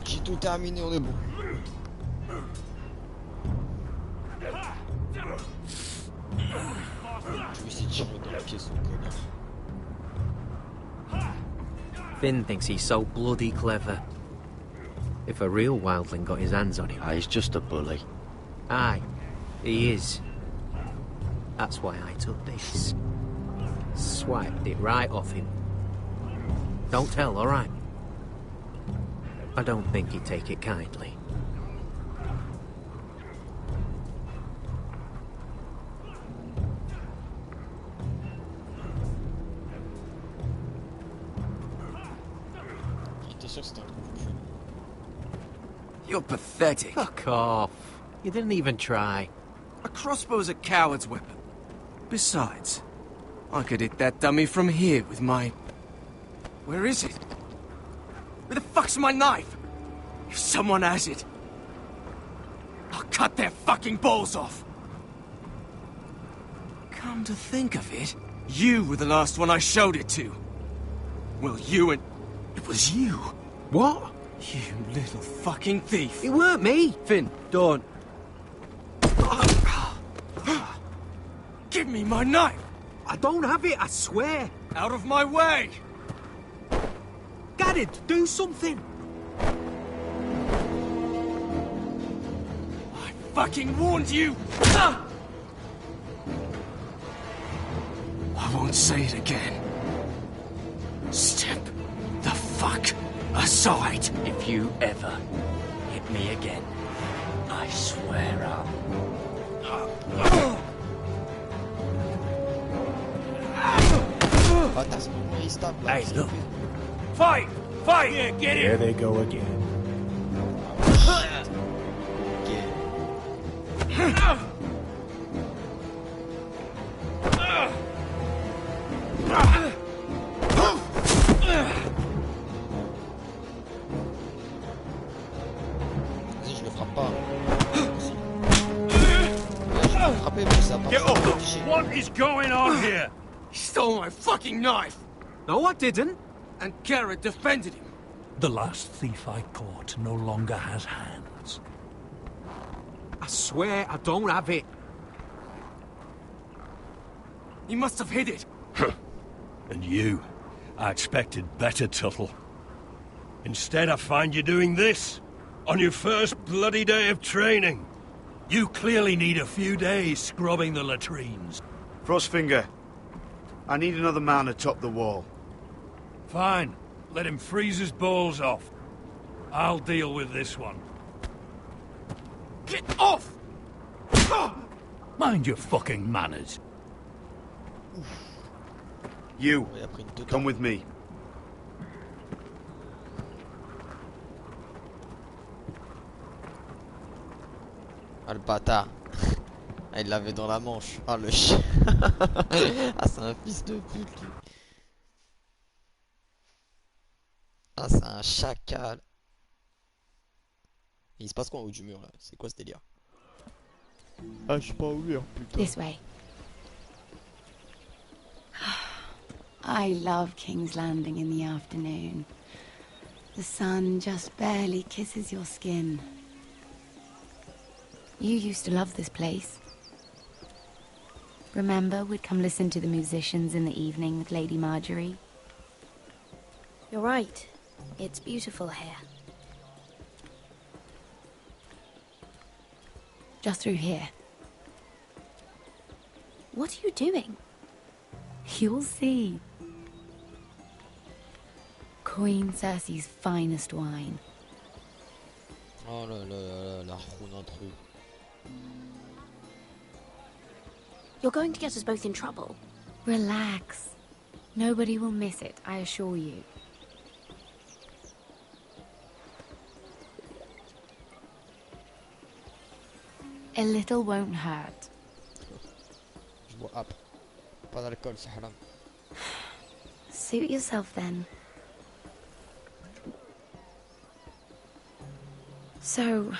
J'ai tout terminé, on est bon. Je vais essayer de tirer dans la pièce au connard. Finn thinks he's so bloody clever. If a real wildling got his hands on him... He's just a bully. Aye, he is. That's why I took this. Swiped it right off him. Don't tell, all right? I don't think he'd take it kindly. You're pathetic. Fuck off. You didn't even try. A crossbow's a coward's weapon. Besides, I could hit that dummy from here with my... Where is it? Where the fuck's my knife? If someone has it, I'll cut their fucking balls off. Come to think of it, you were the last one I showed it to. Well, you and... It was you. What? You little fucking thief. It weren't me. Finn, don't. Give me my knife. I don't have it, I swear. Out of my way. Garrett, do something. I fucking warned you. I won't say it again. Step the fuck aside. If you ever hit me again, I swear I'll... bâtard, c'est bon, il se tape là. Hey, look. Fight! Fight! Yeah, get There in! they go again. Vas-y, je le frappe pas. Si. Ouais, je vais le frapper, mais ça Get off! What is going on here? He stole my fucking knife! No, I didn't. And Garrett defended him. The last thief I caught no longer has hands. I swear I don't have it. He must have hid it. And you, I expected better, Tuttle. Instead, I find you doing this on your first bloody day of training. You clearly need a few days scrubbing the latrines. Frostfinger, I need another man atop the wall. Fine. Let him freeze his balls off. I'll deal with this one. Get off! Mind your fucking manners. You, come with me. Ah le bâtard. Ah, il l'avait dans la manche. Ah le chien. Ah c'est un fils de pute lui. Ah c'est un chacal. Et il se passe quoi en haut du mur là? C'est quoi ce délire? Ah je sais pas où mur putain. This way. I love King's Landing in the afternoon. The sun just barely kisses your skin. You used to love this place. Remember, we'd come listen to the musicians in the evening with Lady Marjorie? You're right. It's beautiful here. Just through here. What are you doing? You'll see. Queen Cersei's finest wine. Oh là là là là, la roue d'un trou. You're going to get us both in trouble. Relax. Nobody will miss it, I assure you. A little won't hurt. Je bois après. Pas d'alcool, c'est haram. Suit yourself then. So,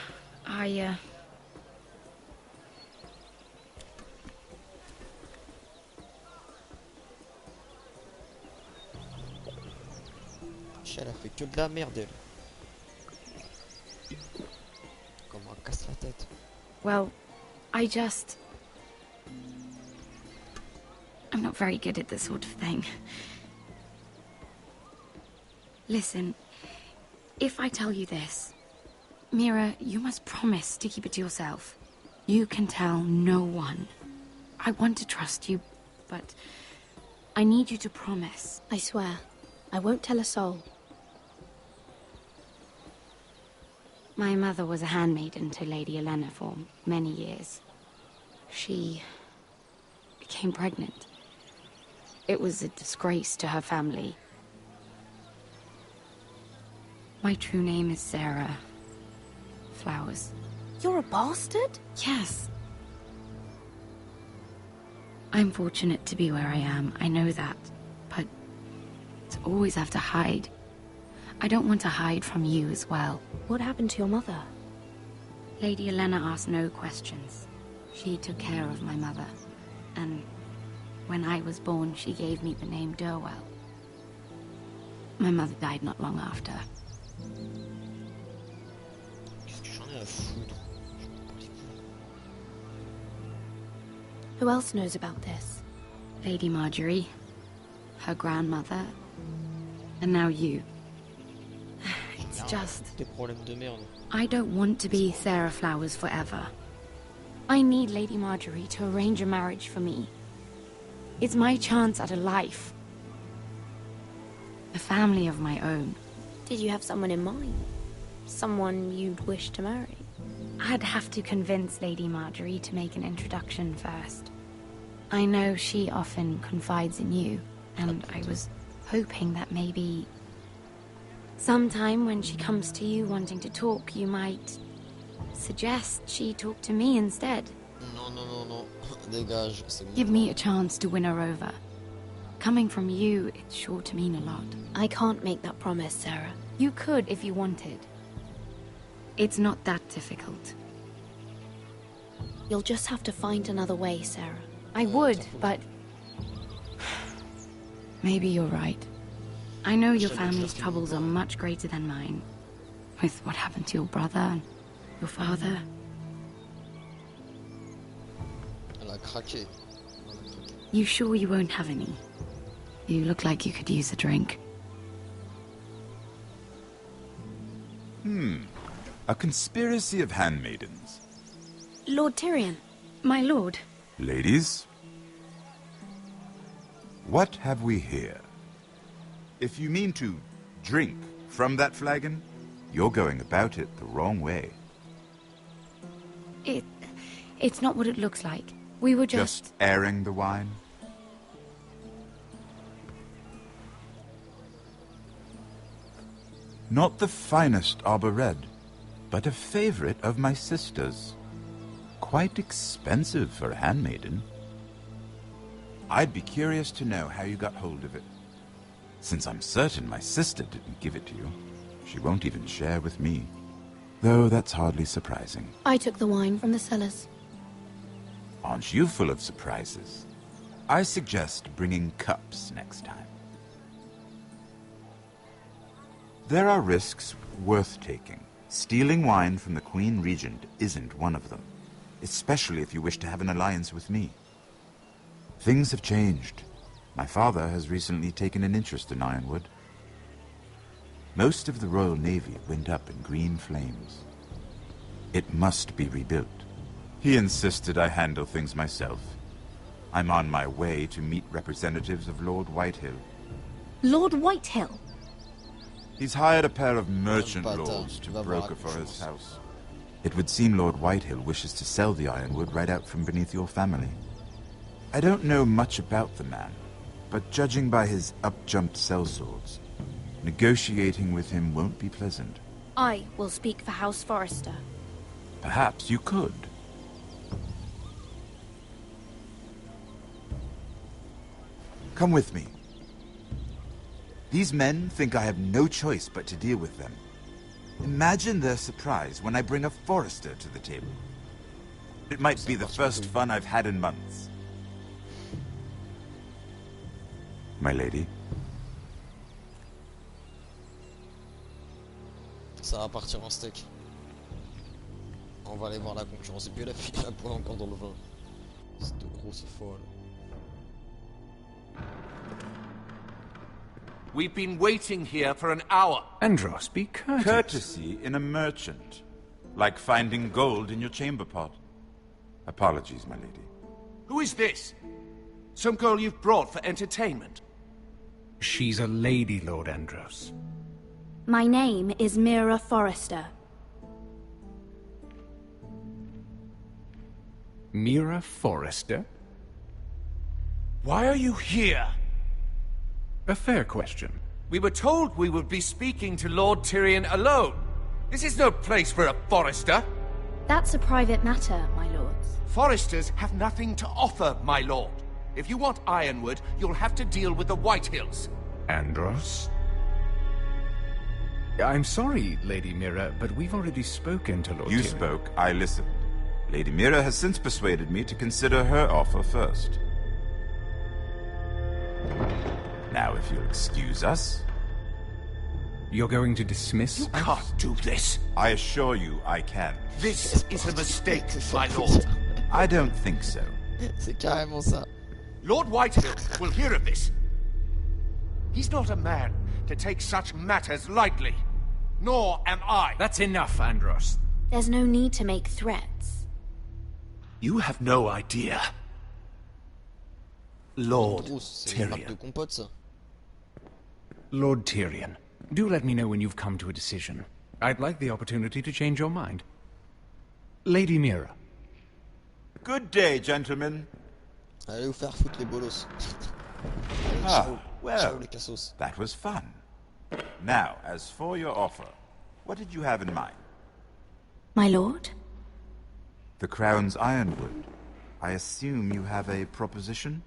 Elle a fait que de la merde elle. Comment elle casse la tête. well, I'm not very good at this sort of thing. Listen, if I tell you this, Mira, you must promise to keep it to yourself. You can tell no one. I want to trust you, but I need you to promise. I swear, I won't tell a soul. My mother was a handmaiden to Lady Olenna for many years. She became pregnant. It was a disgrace to her family. My true name is Sarah Flowers. You're a bastard? Yes. I'm fortunate to be where I am, I know that. But to always have to hide. I don't want to hide from you as well. What happened to your mother? Lady Olenna asked no questions. She took care of my mother. And when I was born, she gave me the name Durwell. My mother died not long after. Qu'est-ce que j'en ai à foutre? Who else knows about this? Lady Marjorie, her grandmother, and now you. It's just... Des problèmes de merde. I don't want to be Sarah Flowers forever. I need Lady Marjorie to arrange a marriage for me. It's my chance at a life. A family of my own. Did you have someone in mind? Someone you'd wish to marry? I'd have to convince Lady Marjorie to make an introduction first. I know she often confides in you. and I was hoping that maybe sometime when she comes to you wanting to talk, you might suggest she talk to me instead. Non. Dégage, c'est bon. Give me a chance to win her over. Coming from you, it's sure to mean a lot. I can't make that promise, Sarah. You could if you wanted. It's not that difficult. You'll just have to find another way, Sarah. I would, but maybe you're right. I know your family's troubles are much greater than mine. With what happened to your brother and your father. Elle a craqué. You sure you won't have any? You look like you could use a drink. A conspiracy of handmaidens. Lord Tyrion. My lord. Ladies, what have we here? If you mean to drink from that flagon, you're going about it the wrong way. It's not what it looks like. We were Just airing the wine? Not the finest arbor red, but a favorite of my sister's. Quite expensive for a handmaiden. I'd be curious to know how you got hold of it. Since I'm certain my sister didn't give it to you, she won't even share with me. Though that's hardly surprising. I took the wine from the cellars. Aren't you full of surprises? I suggest bringing cups next time. There are risks worth taking. Stealing wine from the Queen Regent isn't one of them, especially if you wish to have an alliance with me. Things have changed. My father has recently taken an interest in Ironwood. Most of the Royal Navy went up in green flames. It must be rebuilt. He insisted I handle things myself. I'm on my way to meet representatives of Lord Whitehill. Lord Whitehill? He's hired a pair of merchant lords to broker for his house. It would seem Lord Whitehill wishes to sell the Ironwood right out from beneath your family. I don't know much about the man, but judging by his up-jumped sellswords, negotiating with him won't be pleasant. I will speak for House Forrester. Perhaps you could. Come with me. These men think I have no choice but to deal with them. Imagine their surprise when I bring a Forrester to the table. It might be the first fun I've had in months. My lady. Ça va partir en steak. On va aller voir la concurrence. Et puis la fille la poêle encore dans le vin. C'est de gros, c'est folle. We've been waiting here for an hour. Andros, be courteous. Courtesy in a merchant. Like finding gold in your chamber pot. Apologies, my lady. Who is this? Some girl you've brought for entertainment? She's a lady, Lord Andros. My name is Mira Forrester. Mira Forrester? Why are you here? A fair question. We were told we would be speaking to Lord Tyrion alone. This is no place for a Forrester. That's a private matter, my lords. Forresters have nothing to offer, my lord. If you want Ironwood, you'll have to deal with the Whitehills. Andros? I'm sorry, Lady Mira, but we've already spoken to Lord You Tyrion. spoke, I listened. Lady Mira has since persuaded me to consider her offer first. Now, if you'll excuse us... You're going to dismiss You can't do this. I assure you I can. This is a mistake, my lord. I don't think so. C'est carrément ça. Lord Whitehill will hear of this. He's not a man to take such matters lightly. Nor am I. That's enough, Andros. There's no need to make threats. You have no idea. Lord C'est une marque de Tyrion. compote, ça. Lord Tyrion, do let me know when you've come to a decision. I'd like the opportunity to change your mind. Lady Mira. Good day, gentlemen. Allez vous faire foutre les bolos. Ah, Well, that was fun. Now, as for your offer, what did you have in mind? My lord? The Crown's Ironwood. I assume you have a proposition?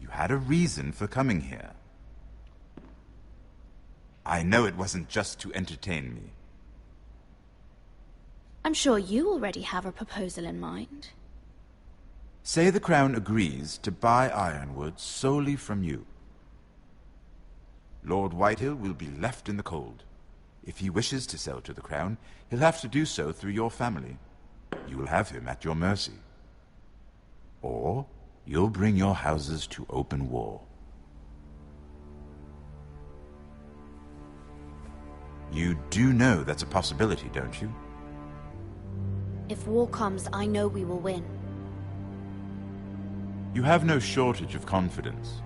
You had a reason for coming here. I know it wasn't just to entertain me. I'm sure you already have a proposal in mind. Say the Crown agrees to buy Ironwood solely from you. Lord Whitehill will be left in the cold. If he wishes to sell to the Crown, he'll have to do so through your family. You will have him at your mercy. Or you'll bring your houses to open war. You do know that's a possibility, don't you? If war comes, I know we will win. You have no shortage of confidence.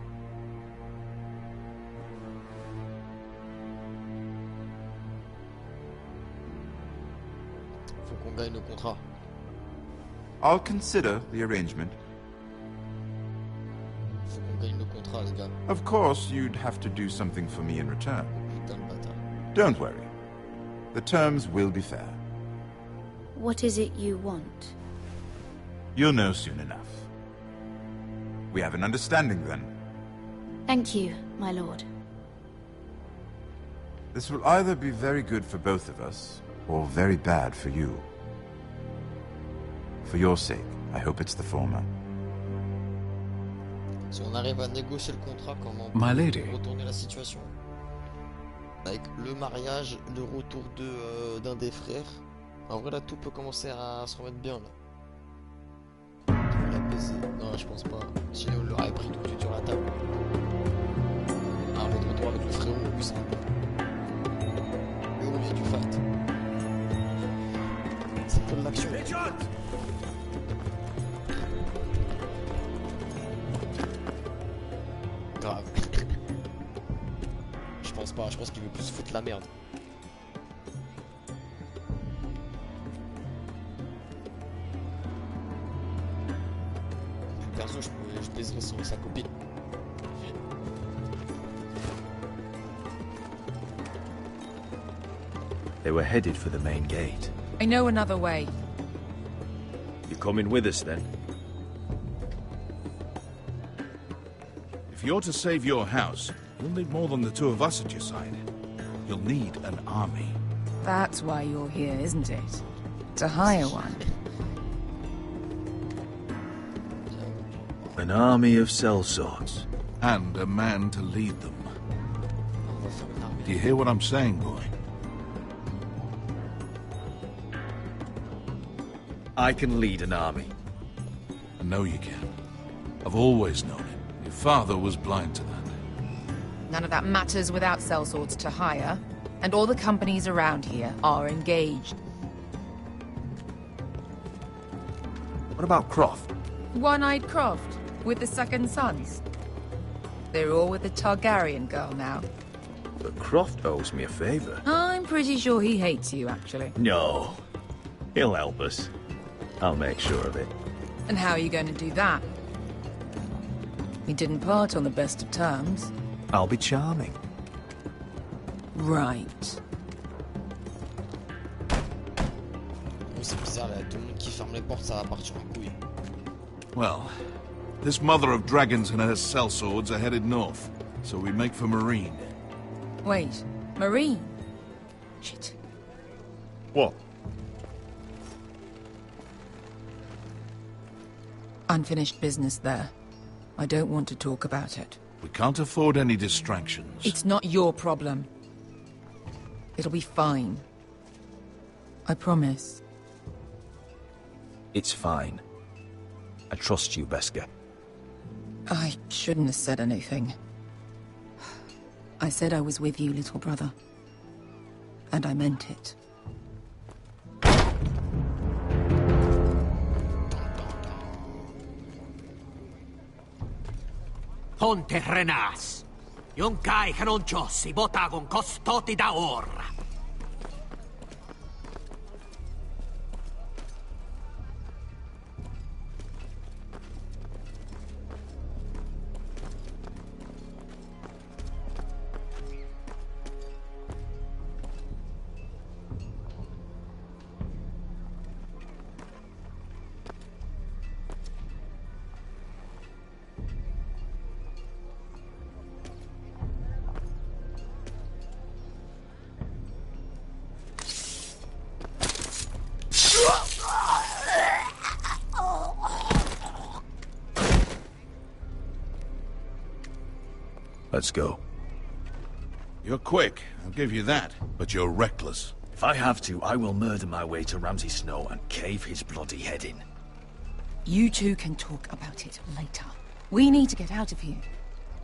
Faut qu'on gagne le contrat. I'll consider the arrangement. Faut qu'on gagne le contrat, les gars. Of course, you'd have to do something for me in return. Putain de bâtard. Don't worry. The terms will be fair. What is it you want? You'll know soon enough. We have an understanding then. Thank you, my lord. This will either be very good for both of us, or very bad for you. For your sake, I hope it's the former. Si on arrive à négocier le contrat, comment My lady. retourner la situation? Avec le mariage, le retour d'un des frères. En vrai, là, tout peut commencer à se remettre bien, là. La baiser. Non, je pense pas. Sinon, on l'aurait pris tout de suite sur la table. Un retour avec le frérot, oui, c'est un peu. Mais au milieu du fight. C'est que de l'action. Grave. Je pense qu'il veut plus foutre la merde. Perso, je baiserais sa copine. They were headed for the main gate. I know another way. You coming with us then? If you're to save your house, you'll need more than the two of us at your side. You'll need an army. That's why you're here, isn't it? To hire one. An army of sellswords. And a man to lead them. Do you hear what I'm saying, boy? I can lead an army. I know you can. I've always known it. Your father was blind to that. None of that matters without sellswords to hire, and all the companies around here are engaged. What about Croft? One-eyed Croft, with the second sons. They're all with the Targaryen girl now. But Croft owes me a favor. I'm pretty sure he hates you, actually. No. He'll help us. I'll make sure of it. And how are you going to do that? We didn't part on the best of terms. I'll be charming. Right. C'est bizarre, là, tout le monde qui ferme les portes, ça va partir en couille. Well, this mother of dragons and her sellswords are headed north, so we make for Marine. Wait, Marine? Shit. What? Unfinished business there. I don't want to talk about it. We can't afford any distractions. It's not your problem. It'll be fine. I promise. It's fine. I trust you, Beskar. I shouldn't have said anything. I said I was with you, little brother. And I meant it. Ponte Renas. Yon kai kanon jossi botagon costoti da orra. Let's go. You're quick, I'll give you that, but you're reckless. If I have to, I will murder my way to Ramsay Snow and cave his bloody head in. You two can talk about it later. We need to get out of here.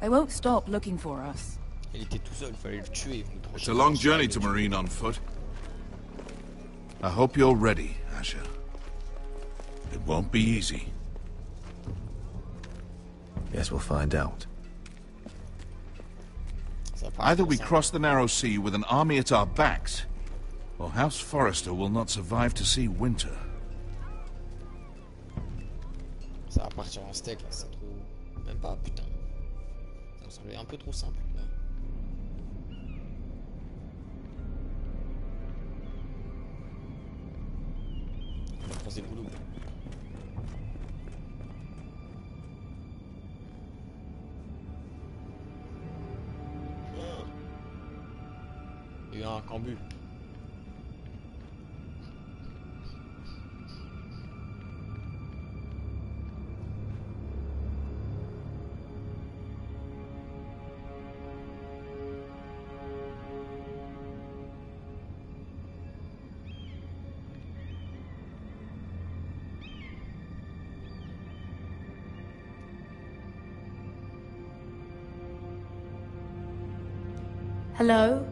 They won't stop looking for us. Il était tout seul, fallait le tuer. It's a long journey to Marine on foot. I hope you're ready, Asher. It won't be easy. Guess we'll find out. Either we cross the narrow sea with an army at our backs, or House Forrester will not survive to see winter. Ça va partir en steak là, c'est trop... Même pas, putain. Ça me semblait un peu trop simple là. On va croiser le boulot. Il y a eu un cambu. Hello?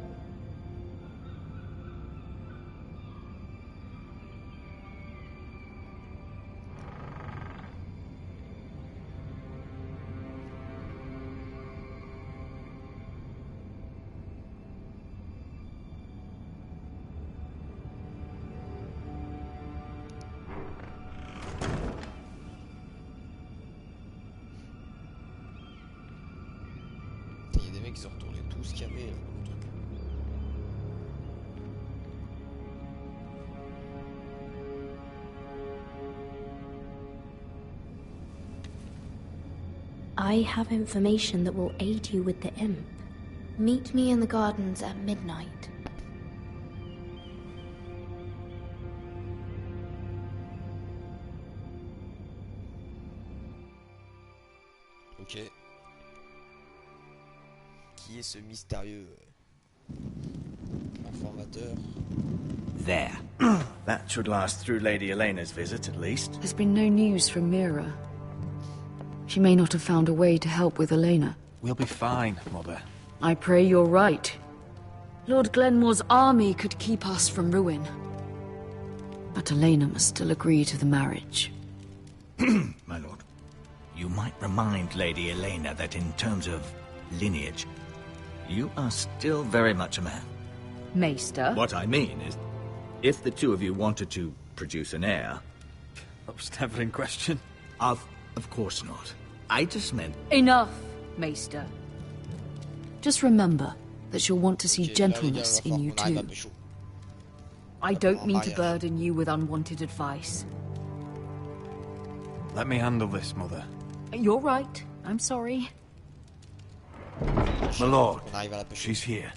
Il y a des mecs qui ont retourné tout ce qu'il y avait là. I have information that will aid you with the imp. Meet me in the gardens at midnight. Ok. Qui est ce mystérieux informateur? There. That should last through Lady Elena's visit, at least. There's been no news from Mira. She may not have found a way to help with Elena. We'll be fine, Mother. I pray you're right. Lord Glenmore's army could keep us from ruin. But Elena must still agree to the marriage. My lord, you might remind Lady Elena that in terms of lineage, you are still very much a man. Maester? What I mean is, if the two of you wanted to produce an heir... That was never in question. Of course not. I just meant... Enough, Maester. Just remember that she'll want to see gentleness in you too. I don't mean to burden you with unwanted advice. Let me handle this, Mother. You're right. I'm sorry. My lord, she's here.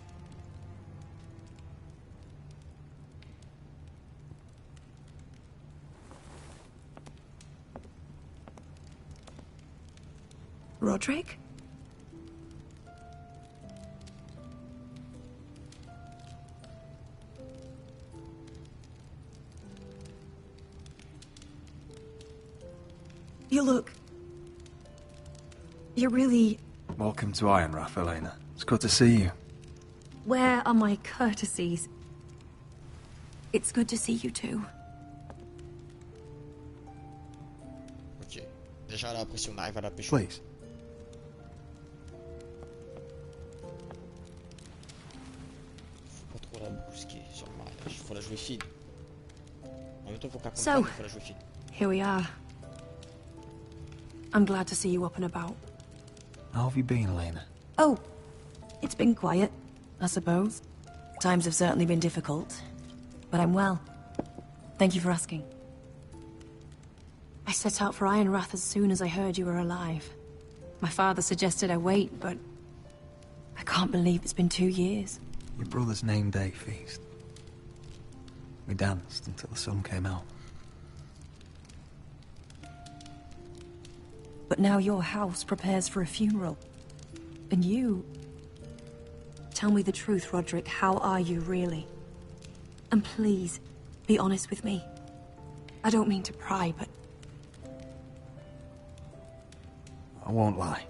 Roderick? You look... You're really... Welcome to Ironrath, Elena. It's good to see you. Where are my courtesies? It's good to see you too. Ok. Déjà là, après si on arrive à la pêche. Please. Faut pas trop la brusquer sur le mariage. Faut la jouer fine. En même temps, faut qu'elle So, comprenne, faut la jouer fine. here we are. I'm glad to see you up and about. How have you been, Elena? Oh, it's been quiet, I suppose. Times have certainly been difficult, but I'm well. Thank you for asking. I set out for Ironrath as soon as I heard you were alive. My father suggested I wait, but I can't believe it's been 2 years. Your brother's name day feast. We danced until the sun came out. But now your house prepares for a funeral. And you Tell me the truth, Roderick. How are you, really? And please, be honest with me. I don't mean to pry, but... I won't lie.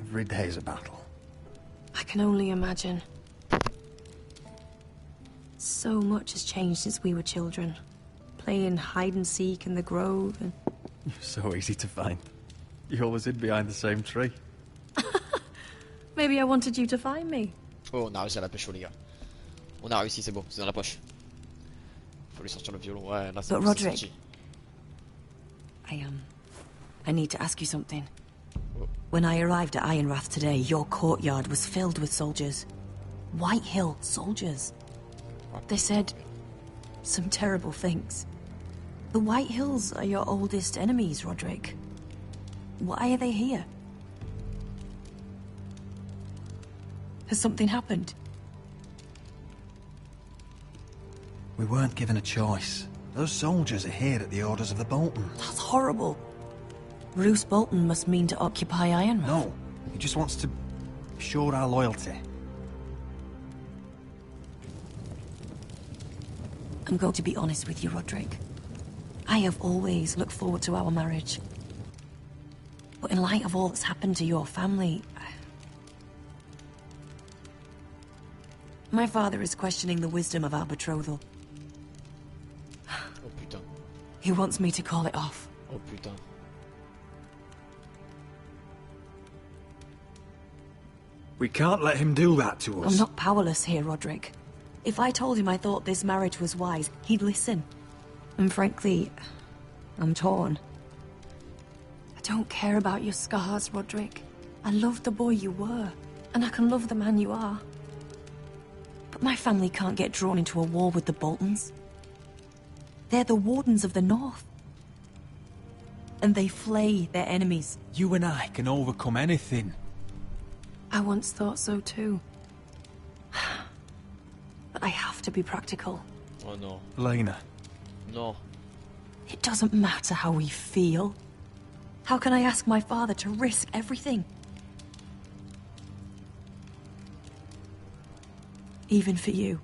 Every day's a battle. I can only imagine. So much has changed since we were children. Playing hide-and-seek in the grove and... You're so easy to find. You always hid behind the same tree. Maybe I wanted you to find me. Oh, on a réussi à la pêche, les gars. On a réussi, c'est bon, c'est dans la poche. Faut lui sortir le violon, ouais, là c'est But bon, c'est Roderick, sorti. I need to ask you something. When I arrived at Ironrath today, your courtyard was filled with soldiers. White Hill soldiers. They said some terrible things. The White Hills are your oldest enemies, Roderick. Why are they here? Has something happened? We weren't given a choice. Those soldiers are here at the orders of the Boltons. That's horrible. Roose Bolton must mean to occupy Ironrath. No, he just wants to show our loyalty. I'm going to be honest with you, Roderick. I have always looked forward to our marriage. But in light of all that's happened to your family... My father is questioning the wisdom of our betrothal. Oh putain. He wants me to call it off. Oh putain. We can't let him do that to us. I'm not powerless here, Roderick. If I told him I thought this marriage was wise, he'd listen. And frankly, I'm torn. I don't care about your scars, Roderick. I love the boy you were, and I can love the man you are. But my family can't get drawn into a war with the Boltons. They're the Wardens of the North. And they flay their enemies. You and I can overcome anything. I once thought so too. But I have to be practical. Oh no. Elena. No. It doesn't matter how we feel. How can I ask my father to risk everything? Even for you.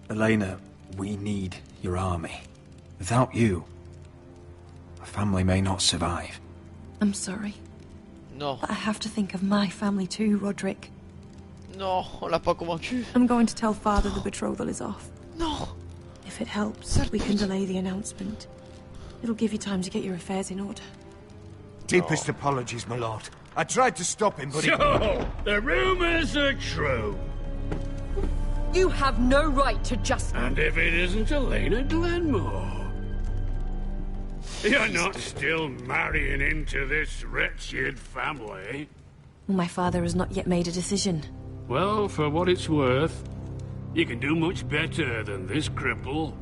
Elena, we need your army. Without you, our family may not survive. I'm sorry. No. But I have to think of my family too, Roderick. Non, on l'a pas convaincu. I'm going to tell Father the betrothal is off. No. If it helps, we can delay the announcement. It'll give you time to get your affairs in order. Deepest apologies, my lord. I tried to stop him, but So, the rumors are true. You have no right to just... And if it isn't Elena Glenmore? You're not still marrying into this wretched family? My father has not yet made a decision. Well, for what it's worth, you can do much better than this cripple.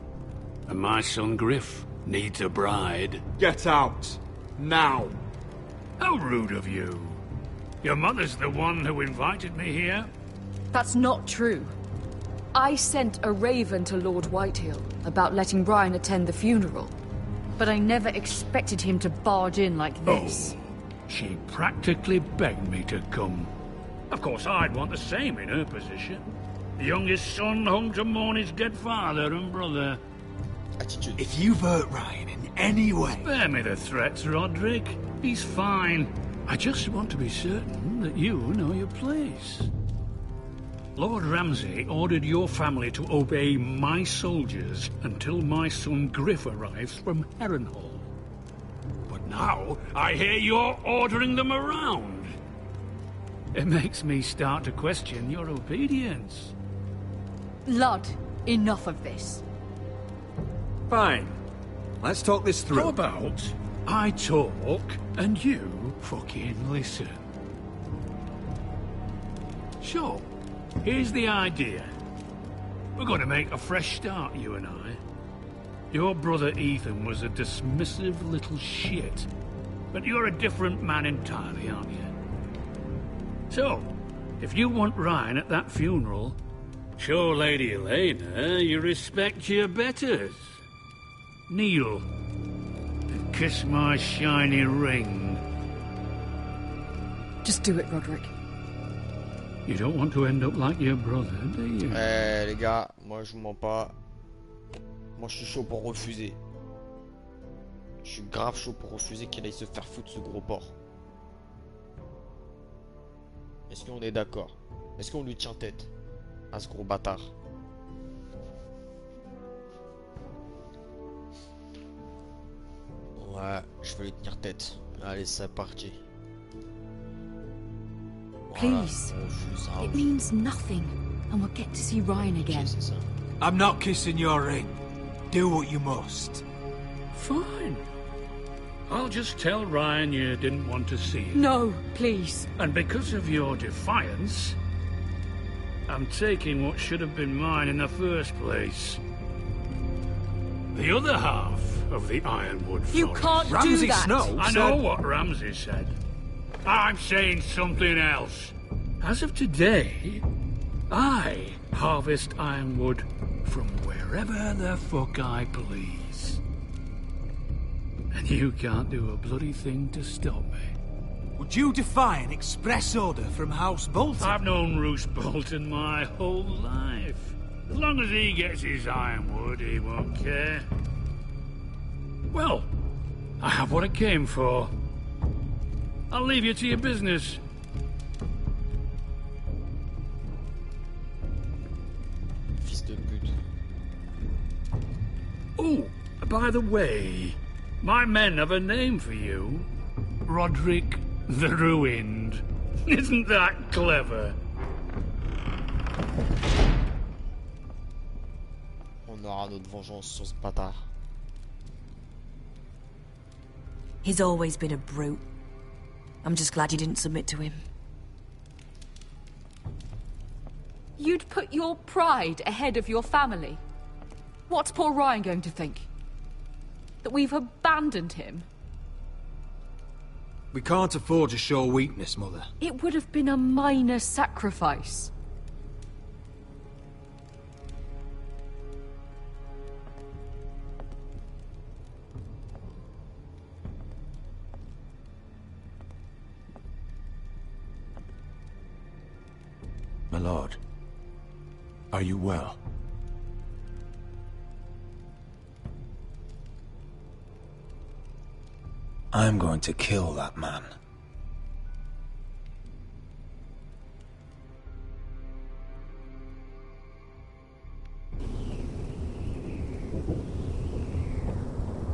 And my son Griff needs a bride. Get out. Now. How rude of you. Your mother's the one who invited me here. That's not true. I sent a raven to Lord Whitehill about letting Brian attend the funeral. But I never expected him to barge in like this. Oh, she practically begged me to come. Of course, I'd want the same in her position. The youngest son home to mourn his dead father and brother. Attitude. If you've hurt Ryan in any way... Spare me the threats, Roderick. He's fine. I just want to be certain that you know your place. Lord Ramsay ordered your family to obey my soldiers until my son Griff arrives from Harrenhal. But now, I hear you're ordering them around. It makes me start to question your obedience. Lud, enough of this. Fine. Let's talk this through. How about I talk and you fucking listen? Sure. Here's the idea. We're going to make a fresh start, you and I. Your brother Ethan was a dismissive little shit. But you're a different man entirely, aren't you? So, if you want Ryan at that funeral, show Lady Elena you respect your betters. Kneel and kiss my shiny ring. Just do it, Roderick. You don't want to end up like your brother, do you? Eh les gars, moi je vous mens pas. Moi je suis chaud pour refuser. Je suis grave chaud pour refuser qu'il aille se faire foutre ce gros porc. Est-ce qu'on est d'accord? Est-ce qu'on lui tient tête à ce gros bâtard? Ouais, je vais lui tenir tête. Allez, c'est parti. Please. It means nothing, and we'll get to see Ryan again. I'm not kissing your ring. Do what you must. Fine. I'll just tell Ryan you didn't want to see him. No, please. And because of your defiance, I'm taking what should have been mine in the first place. The other half of the Ironwood Forest. You can't do that! I know what Ramsay said. I'm saying something else. As of today, I harvest ironwood from wherever the fuck I please. And you can't do a bloody thing to stop me. Would you defy an express order from House Bolton? I've known Roose Bolton my whole life. As long as he gets his ironwood, he won't care. Well, I have what I came for. I'll leave you to your business. Fils de pute. Oh, by the way, my men have a name for you. Roderick the Ruined. Isn't that clever? On aura notre vengeance sur ce bâtard. He's always been a brute. I'm just glad you didn't submit to him. You'd put your pride ahead of your family? What's poor Ryan going to think? That we've abandoned him? We can't afford to show weakness, Mother. It would have been a minor sacrifice. My lord, are you well? I'm going to kill that man.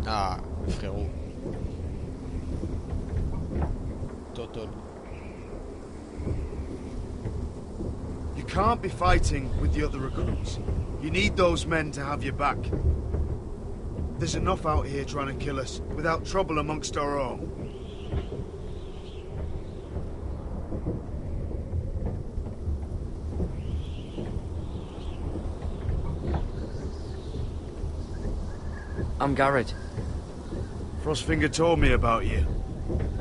Ah, le frérot. Total. You can't be fighting with the other recruits. You need those men to have your back. There's enough out here trying to kill us, without trouble amongst our own. I'm Garrett. Frostfinger told me about you.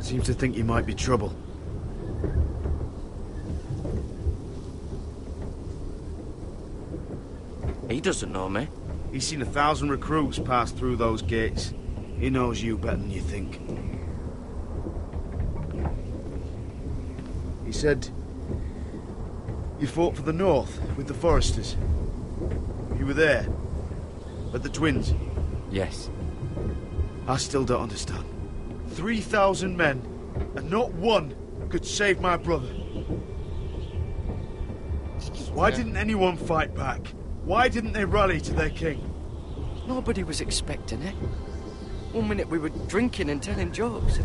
Seems to think you might be trouble. He doesn't know me. He's seen 1,000 recruits pass through those gates. He knows you better than you think. He said you fought for the North with the Foresters. You were there, at the Twins. Yes. I still don't understand. 3,000 men, and not one could save my brother. Why didn't anyone fight back? Why didn't they rally to their king? Nobody was expecting it. One minute we were drinking and telling jokes,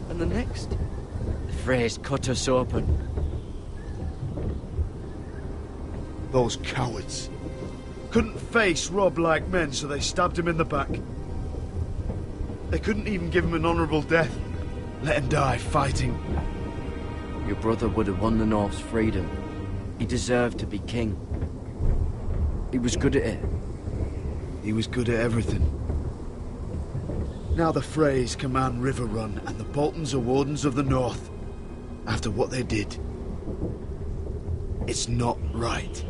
and the next, the Freys cut us open. Those cowards. Couldn't face Rob like men, so they stabbed him in the back. They couldn't even give him an honourable death. Let him die fighting. Your brother would have won the North's freedom. He deserved to be king. He was good at it. He was good at everything. Now the Freys command Riverrun, and the Boltons are Wardens of the North. After what they did. It's not right.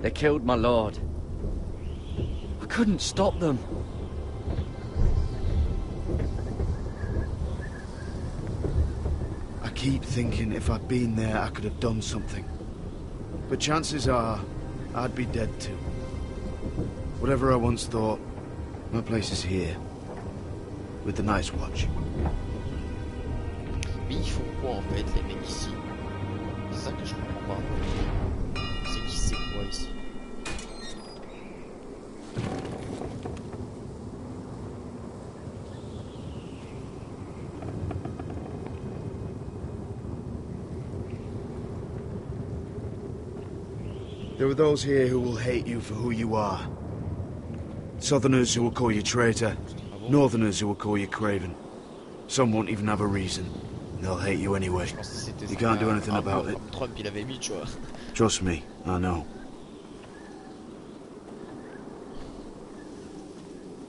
They killed my lord. I couldn't stop them. I keep thinking if I'd been there, I could have done something. But chances are, I'd be dead too. Whatever I once thought, my place is here. With the Night's Watch. Mais ils font quoi en fait les mecs ici? C'est ça que je comprends pas. C'est quoi ici? There are those here who will hate you for who you are. Southerners who will call you traitor. Northerners who will call you craven. Some won't even have a reason. They'll hate you anyway. You can't do anything about it. Trump il avait mis, tu vois. Trust me, I know.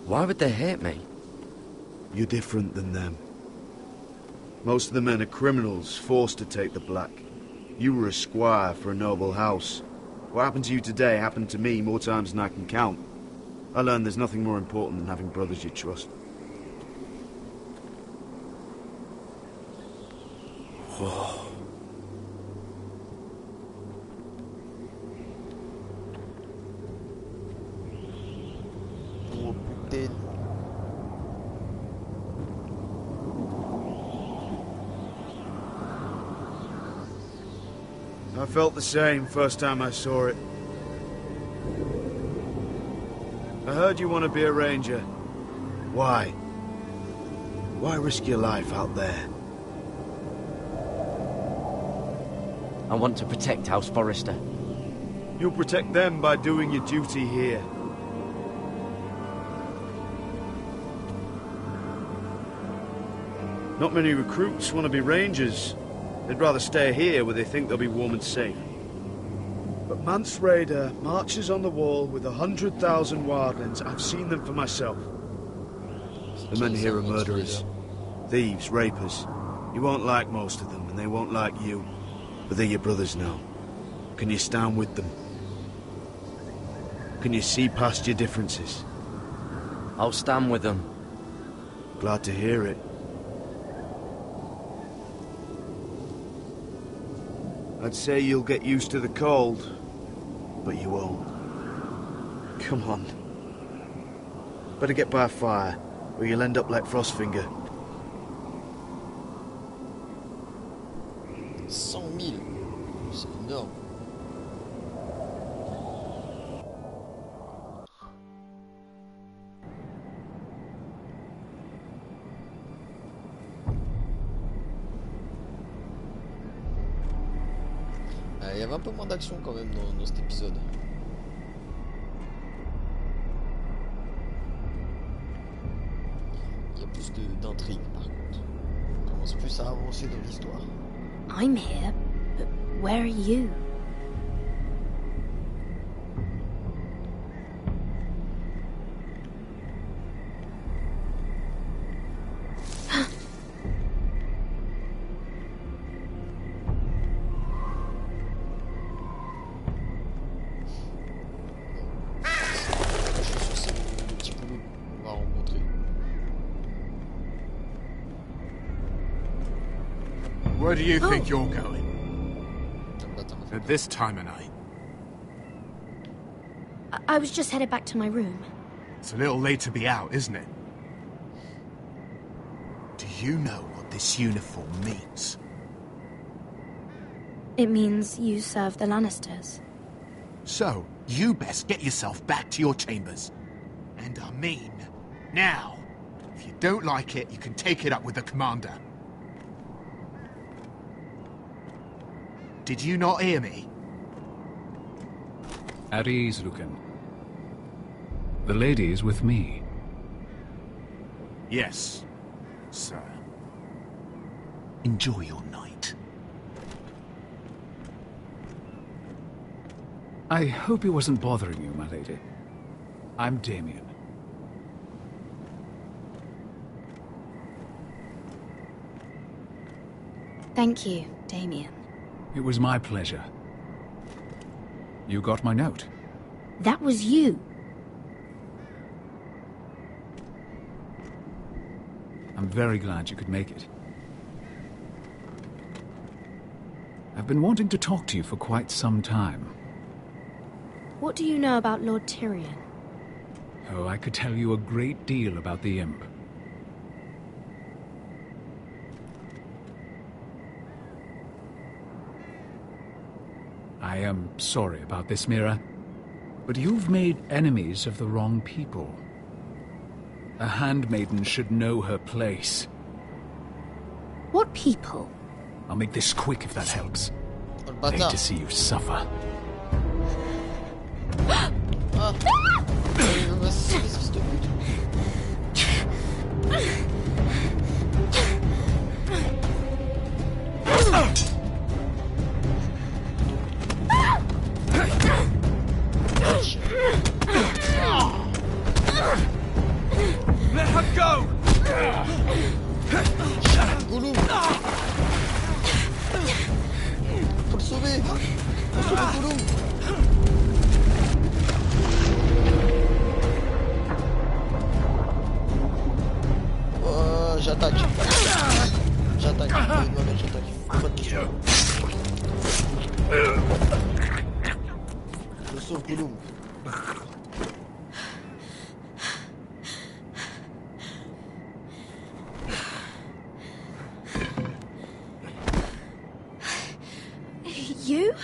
Why would they hate me? You're different than them. Most of the men are criminals, forced to take the black. You were a squire for a noble house. What happened to you today happened to me more times than I can count. I learned there's nothing more important than having brothers you trust. Whoa. Oh putain. I felt the same first time I saw it. I heard you want to be a ranger. Why? Why risk your life out there? I want to protect House Forrester. You'll protect them by doing your duty here. Not many recruits want to be rangers. They'd rather stay here where they think they'll be warm and safe. But Mance Raider marches on the wall with 100,000 wildlings. I've seen them for myself. The men here are murderers. Thieves, rapers. You won't like most of them, and they won't like you. But they're your brothers now. Can you stand with them? Can you see past your differences? I'll stand with them. Glad to hear it. I'd say you'll get used to the cold, but you won't. Come on. Better get by a fire, or you'll end up like Frostfinger. 100 000. C'est énorme. Il y avait un peu moins d'action quand même dans cet épisode. Il y a plus d'intrigue par contre. On commence plus à avancer dans l'histoire. I'm here, but where are you? Where do you think you're going? At this time of night? I was just headed back to my room. It's a little late to be out, isn't it? Do you know what this uniform means? It means you serve the Lannisters. So, you best get yourself back to your chambers. And I mean, now. If you don't like it, you can take it up with the commander. Did you not hear me? At ease, Lucan. The lady is with me. Yes, sir. Enjoy your night. I hope he wasn't bothering you, my lady. I'm Damien. Thank you, Damien. It was my pleasure. You got my note? That was you. I'm very glad you could make it. I've been wanting to talk to you for quite some time. What do you know about Lord Tyrion? Oh, I could tell you a great deal about the imp. I am sorry about this, Mira, but you've made enemies of the wrong people. A handmaiden should know her place. What people? I'll make this quick if that helps. I hate to see you suffer. Let her go! Gollum! Faut le sauver! Faut sauver Gollum! J'attaque. J'attaque. J'attaque. Pas de question. Je sauve Gollum. You?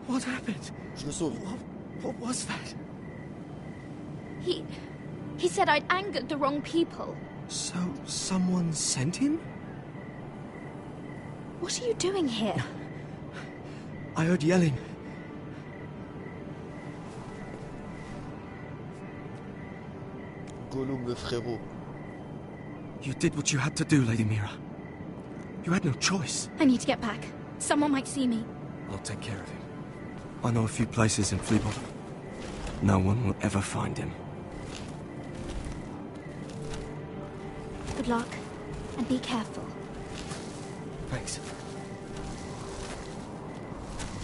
What happened? Je le sauve. What was that? He said I'd angered the wrong people. So, someone sent him? What are you doing here? I heard yelling. Gollum le frérot. You did what you had to do, Lady Mira. You had no choice. I need to get back. Someone might see me. I'll take care of him. I know a few places in Fleabottom. No one will ever find him. Good luck, and be careful. Thanks.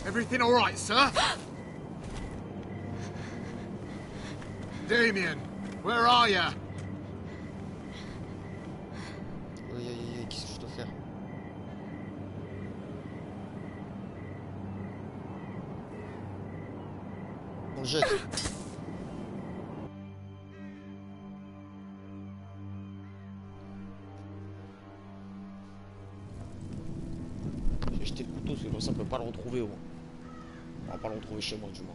Everything all right, sir? Damien, where are you? Qu'est-ce que je dois faire? On le jette. J'ai jeté le couteau parce que comme ça on peut pas le retrouver au moins. On va pas le retrouver chez moi du moins.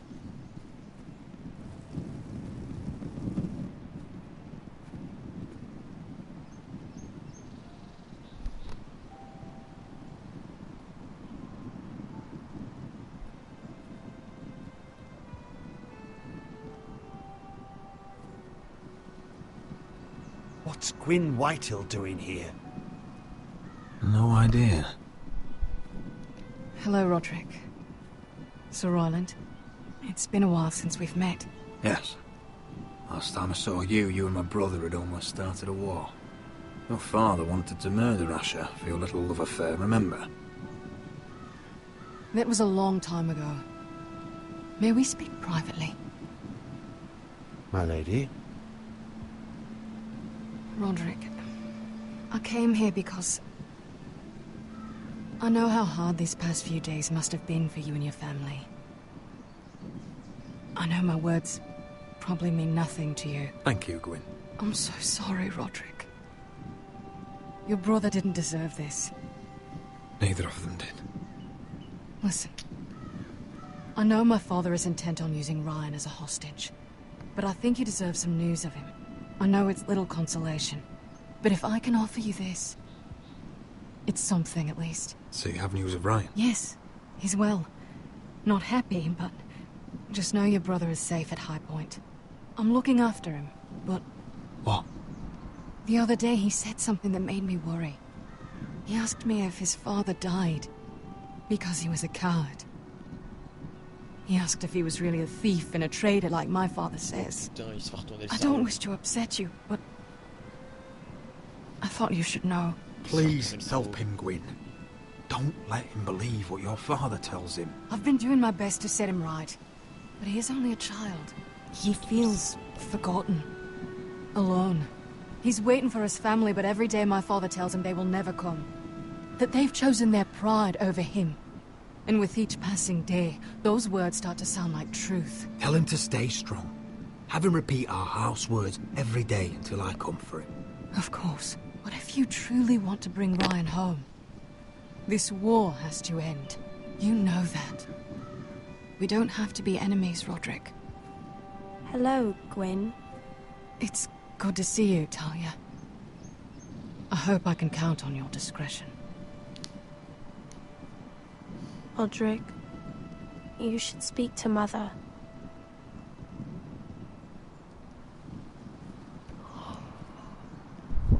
What's Gwyn Whitehill doing here? No idea. Hello, Roderick. Sir Roland. It's been a while since we've met. Yes. Last time I saw you, you and my brother had almost started a war. Your father wanted to murder Asher for your little love affair, remember? That was a long time ago. May we speak privately? My lady? Roderick, I came here because I know how hard these past few days must have been for you and your family. I know my words probably mean nothing to you. Thank you, Gwyn. I'm so sorry, Roderick. Your brother didn't deserve this. Neither of them did. Listen, I know my father is intent on using Ryan as a hostage, but I think you deserve some news of him. I know it's little consolation, but if I can offer you this, it's something at least. So you have news of Ryan? Yes, he's well. Not happy, but just know your brother is safe at High Point. I'm looking after him, but... What? The other day he said something that made me worry. He asked me if his father died because he was a coward. He asked if he was really a thief and a traitor like my father says. I don't wish to upset you, but I thought you should know. Please help him, Gwyn. Don't let him believe what your father tells him. I've been doing my best to set him right, but he is only a child. He feels forgotten, alone. He's waiting for his family, but every day my father tells him they will never come. That they've chosen their pride over him. And with each passing day, those words start to sound like truth. Tell him to stay strong. Have him repeat our house words every day until I come for him. Of course. But if you truly want to bring Ryan home, this war has to end. You know that. We don't have to be enemies, Roderick. Hello, Gwyn. It's good to see you, Talia. I hope I can count on your discretion. Roderick, you should speak to Mother.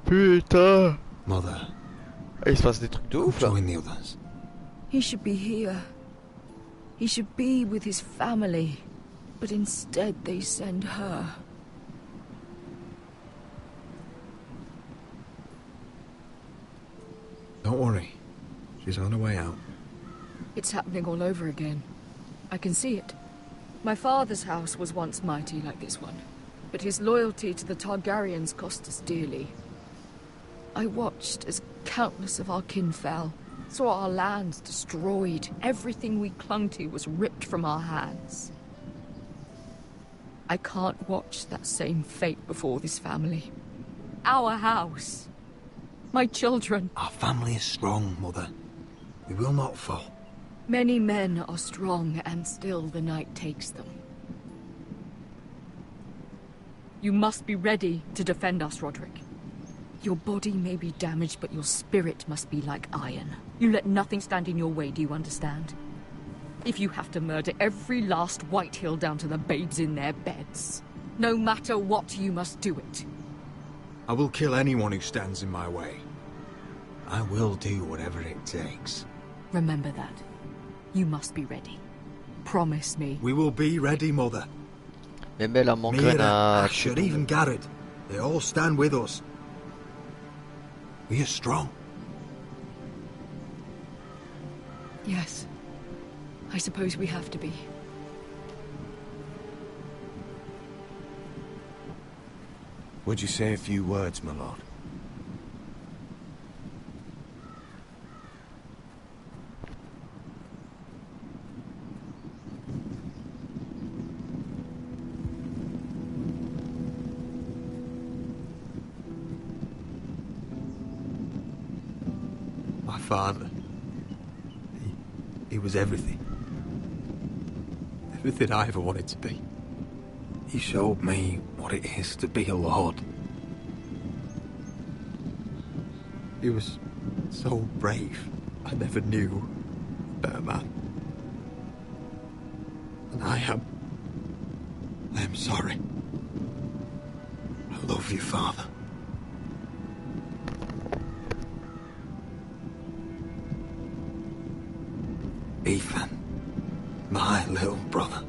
Putain! Mother. Ah, il se passe des trucs de ouf là. Join the others. He should be here. He should be with his family. But instead they send her. Don't worry. She's on her way out. It's happening all over again. I can see it. My father's house was once mighty like this one, but his loyalty to the Targaryens cost us dearly. I watched as countless of our kin fell, saw our lands destroyed, everything we clung to was ripped from our hands. I can't watch that same fate before this family. Our house. My children. Our family is strong, Mother. We will not fall. Many men are strong, and still the night takes them. You must be ready to defend us, Roderick. Your body may be damaged, but your spirit must be like iron. You let nothing stand in your way, do you understand? If you have to murder every last Whitehill down to the babes in their beds, no matter what, you must do it. I will kill anyone who stands in my way. I will do whatever it takes. Remember that. You must be ready. Promise me. We will be ready, Mother. Mira, Mira, Asher, even Garrett. They all stand with us. We are strong. Yes. I suppose we have to be. Would you say a few words, my lord? My father. He was everything. Everything I ever wanted to be. He showed me what it is to be a lord. He was so brave. I never knew a better man. And I am sorry. I love you, Father. Ethan, my little brother.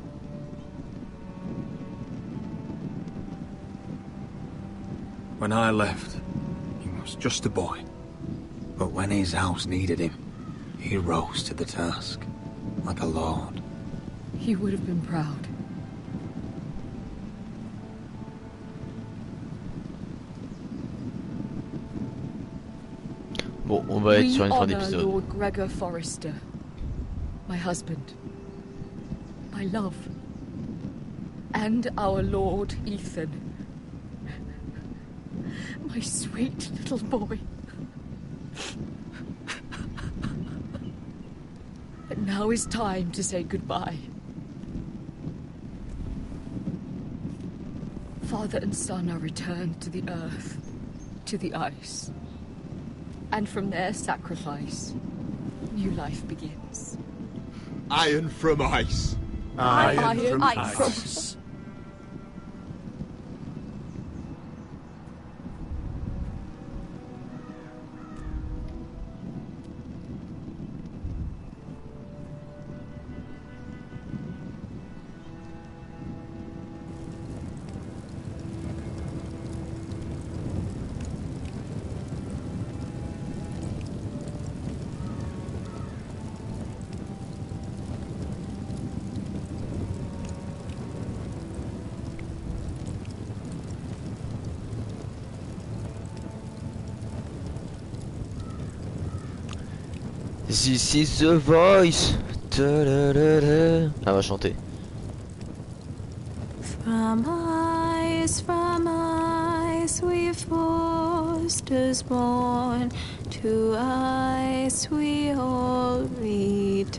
When I left, he was just a boy. But when his house needed him, he rose to the task, like a lord. He would have been proud. Bon, on va être sur une fin d'épisode. Lord Gregor Forrester, my husband, my love, and our Lord Ethan, my sweet little boy. But now is time to say goodbye. Father and son are returned to the earth, to the ice. And from their sacrifice, new life begins. Iron from ice. Iron from ice. This is the voice. Ta-da-da-da. Elle va chanter. From ice, we foresters born, to ice we all return.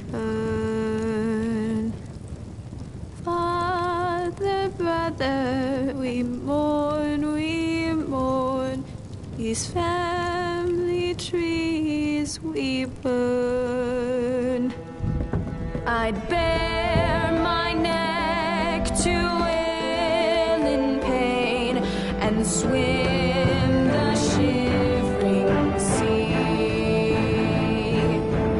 Father, brother, we mourn, these family trees we burn. I'd bare my neck to wail in pain and swim the shivering sea.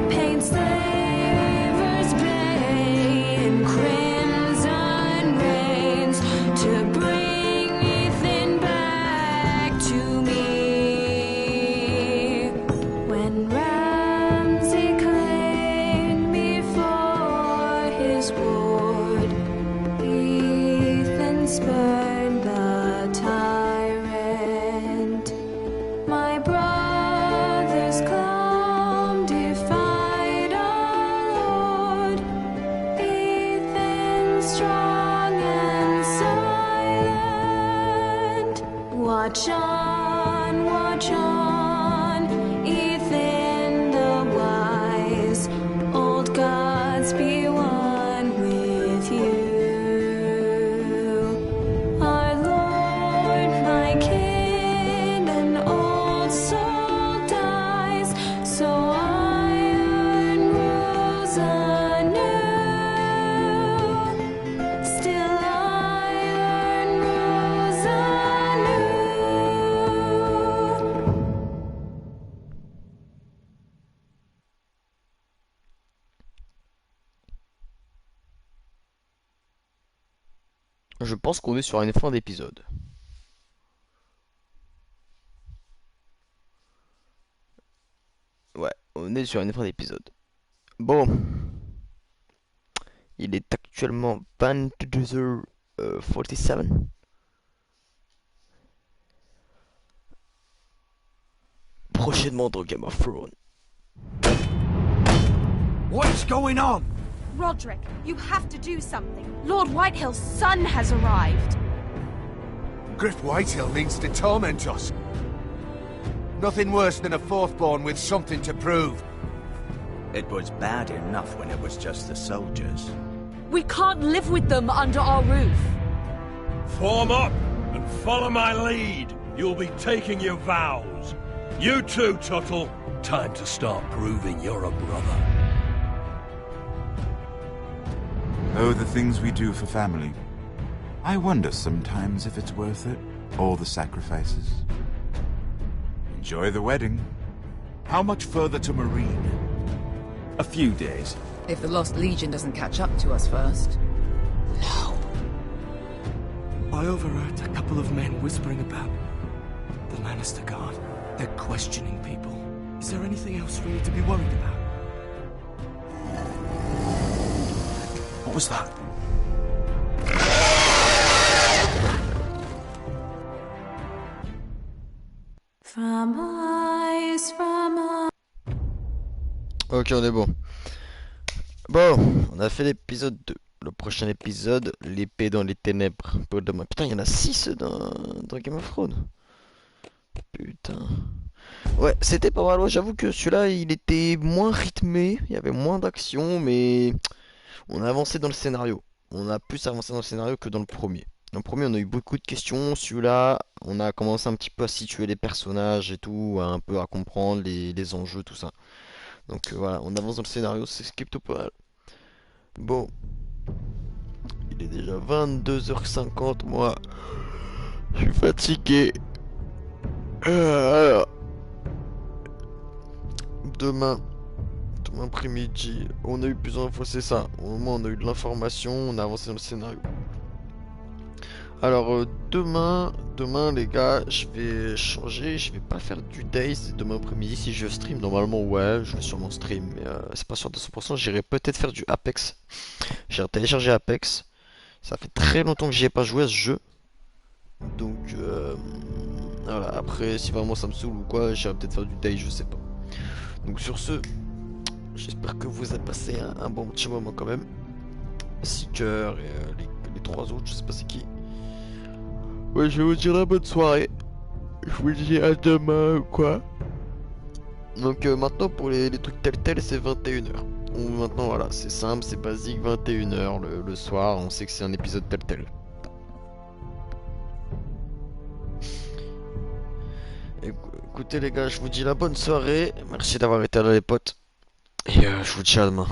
Paint slavers bay in crimson rains to bring Ethan back to me. When Ramsay claimed me for his ward, Ethan spurned the tyrant. My brothers Clom defied our Lord. Ethan strong and silent. Watch on, Ethan the wise. Old gods be one with you. Our Lord, my King, an old soul dies, so iron rules anew. Still iron rules anew. Je pense qu'on est sur une fin d'épisode. Ouais, on est sur une fin d'épisode. Bon. Il est actuellement 22h47. Prochainement dans Game of Thrones. What's going on? Roderick, you have to do something. Lord Whitehill's son has arrived. Griff Whitehill means to torment us. Nothing worse than a fourthborn with something to prove. It was bad enough when it was just the soldiers. We can't live with them under our roof. Form up and follow my lead. You'll be taking your vows. You too, Tuttle. Time to start proving you're a brother. Oh, the things we do for family. I wonder sometimes if it's worth it, all the sacrifices. Enjoy the wedding. How much further to Marine? A few days. If the Lost Legion doesn't catch up to us first. I overheard a couple of men whispering about the Lannister Guard. They're questioning people. Is there anything else we need to be worried about? What was that? From ice. Ok, on est bon. Bon, on a fait l'épisode 2. Le prochain épisode, l'épée dans les ténèbres. Pour demain. Putain, il y en a 6 dans Game of Thrones. Putain. Ouais, c'était pas mal. Ouais, j'avoue que celui-là, il était moins rythmé. Il y avait moins d'action, mais on a avancé dans le scénario. On a plus avancé dans le scénario que dans le premier. Dans le premier, on a eu beaucoup de questions. Celui-là, on a commencé un petit peu à situer les personnages et tout, un peu à comprendre les enjeux, tout ça. Donc voilà, on avance dans le scénario, c'est ce qui est plutôt pas mal. Bon. Il est déjà 22h50, moi. Je suis fatigué. Alors. Demain après-midi, on a eu plus d'infos, c'est ça. Au moins, on a eu de l'information, on a avancé dans le scénario. Alors, demain, les gars, je vais changer. Je vais pas faire du Days demain après-midi. Si je stream, normalement, ouais, je vais sûrement stream. Mais c'est pas sûr de 100%. J'irai peut-être faire du Apex. J'ai téléchargé Apex. Ça fait très longtemps que j'y ai pas joué à ce jeu. Donc, voilà. Après, si vraiment ça me saoule ou quoi, j'irai peut-être faire du Days, je sais pas. Donc, sur ce, J'espère que vous avez passé un bon petit moment quand même. Seeker et les trois autres, je sais pas c'est qui. Ouais, je vais vous dire la bonne soirée. Je vous dis à demain ou quoi. Donc maintenant pour les trucs tels c'est 21h. Maintenant voilà, c'est simple, c'est basique, 21h le soir, on sait que c'est un épisode tel. Écoutez les gars, je vous dis la bonne soirée. Merci d'avoir été là les potes. Et je vous dis à demain.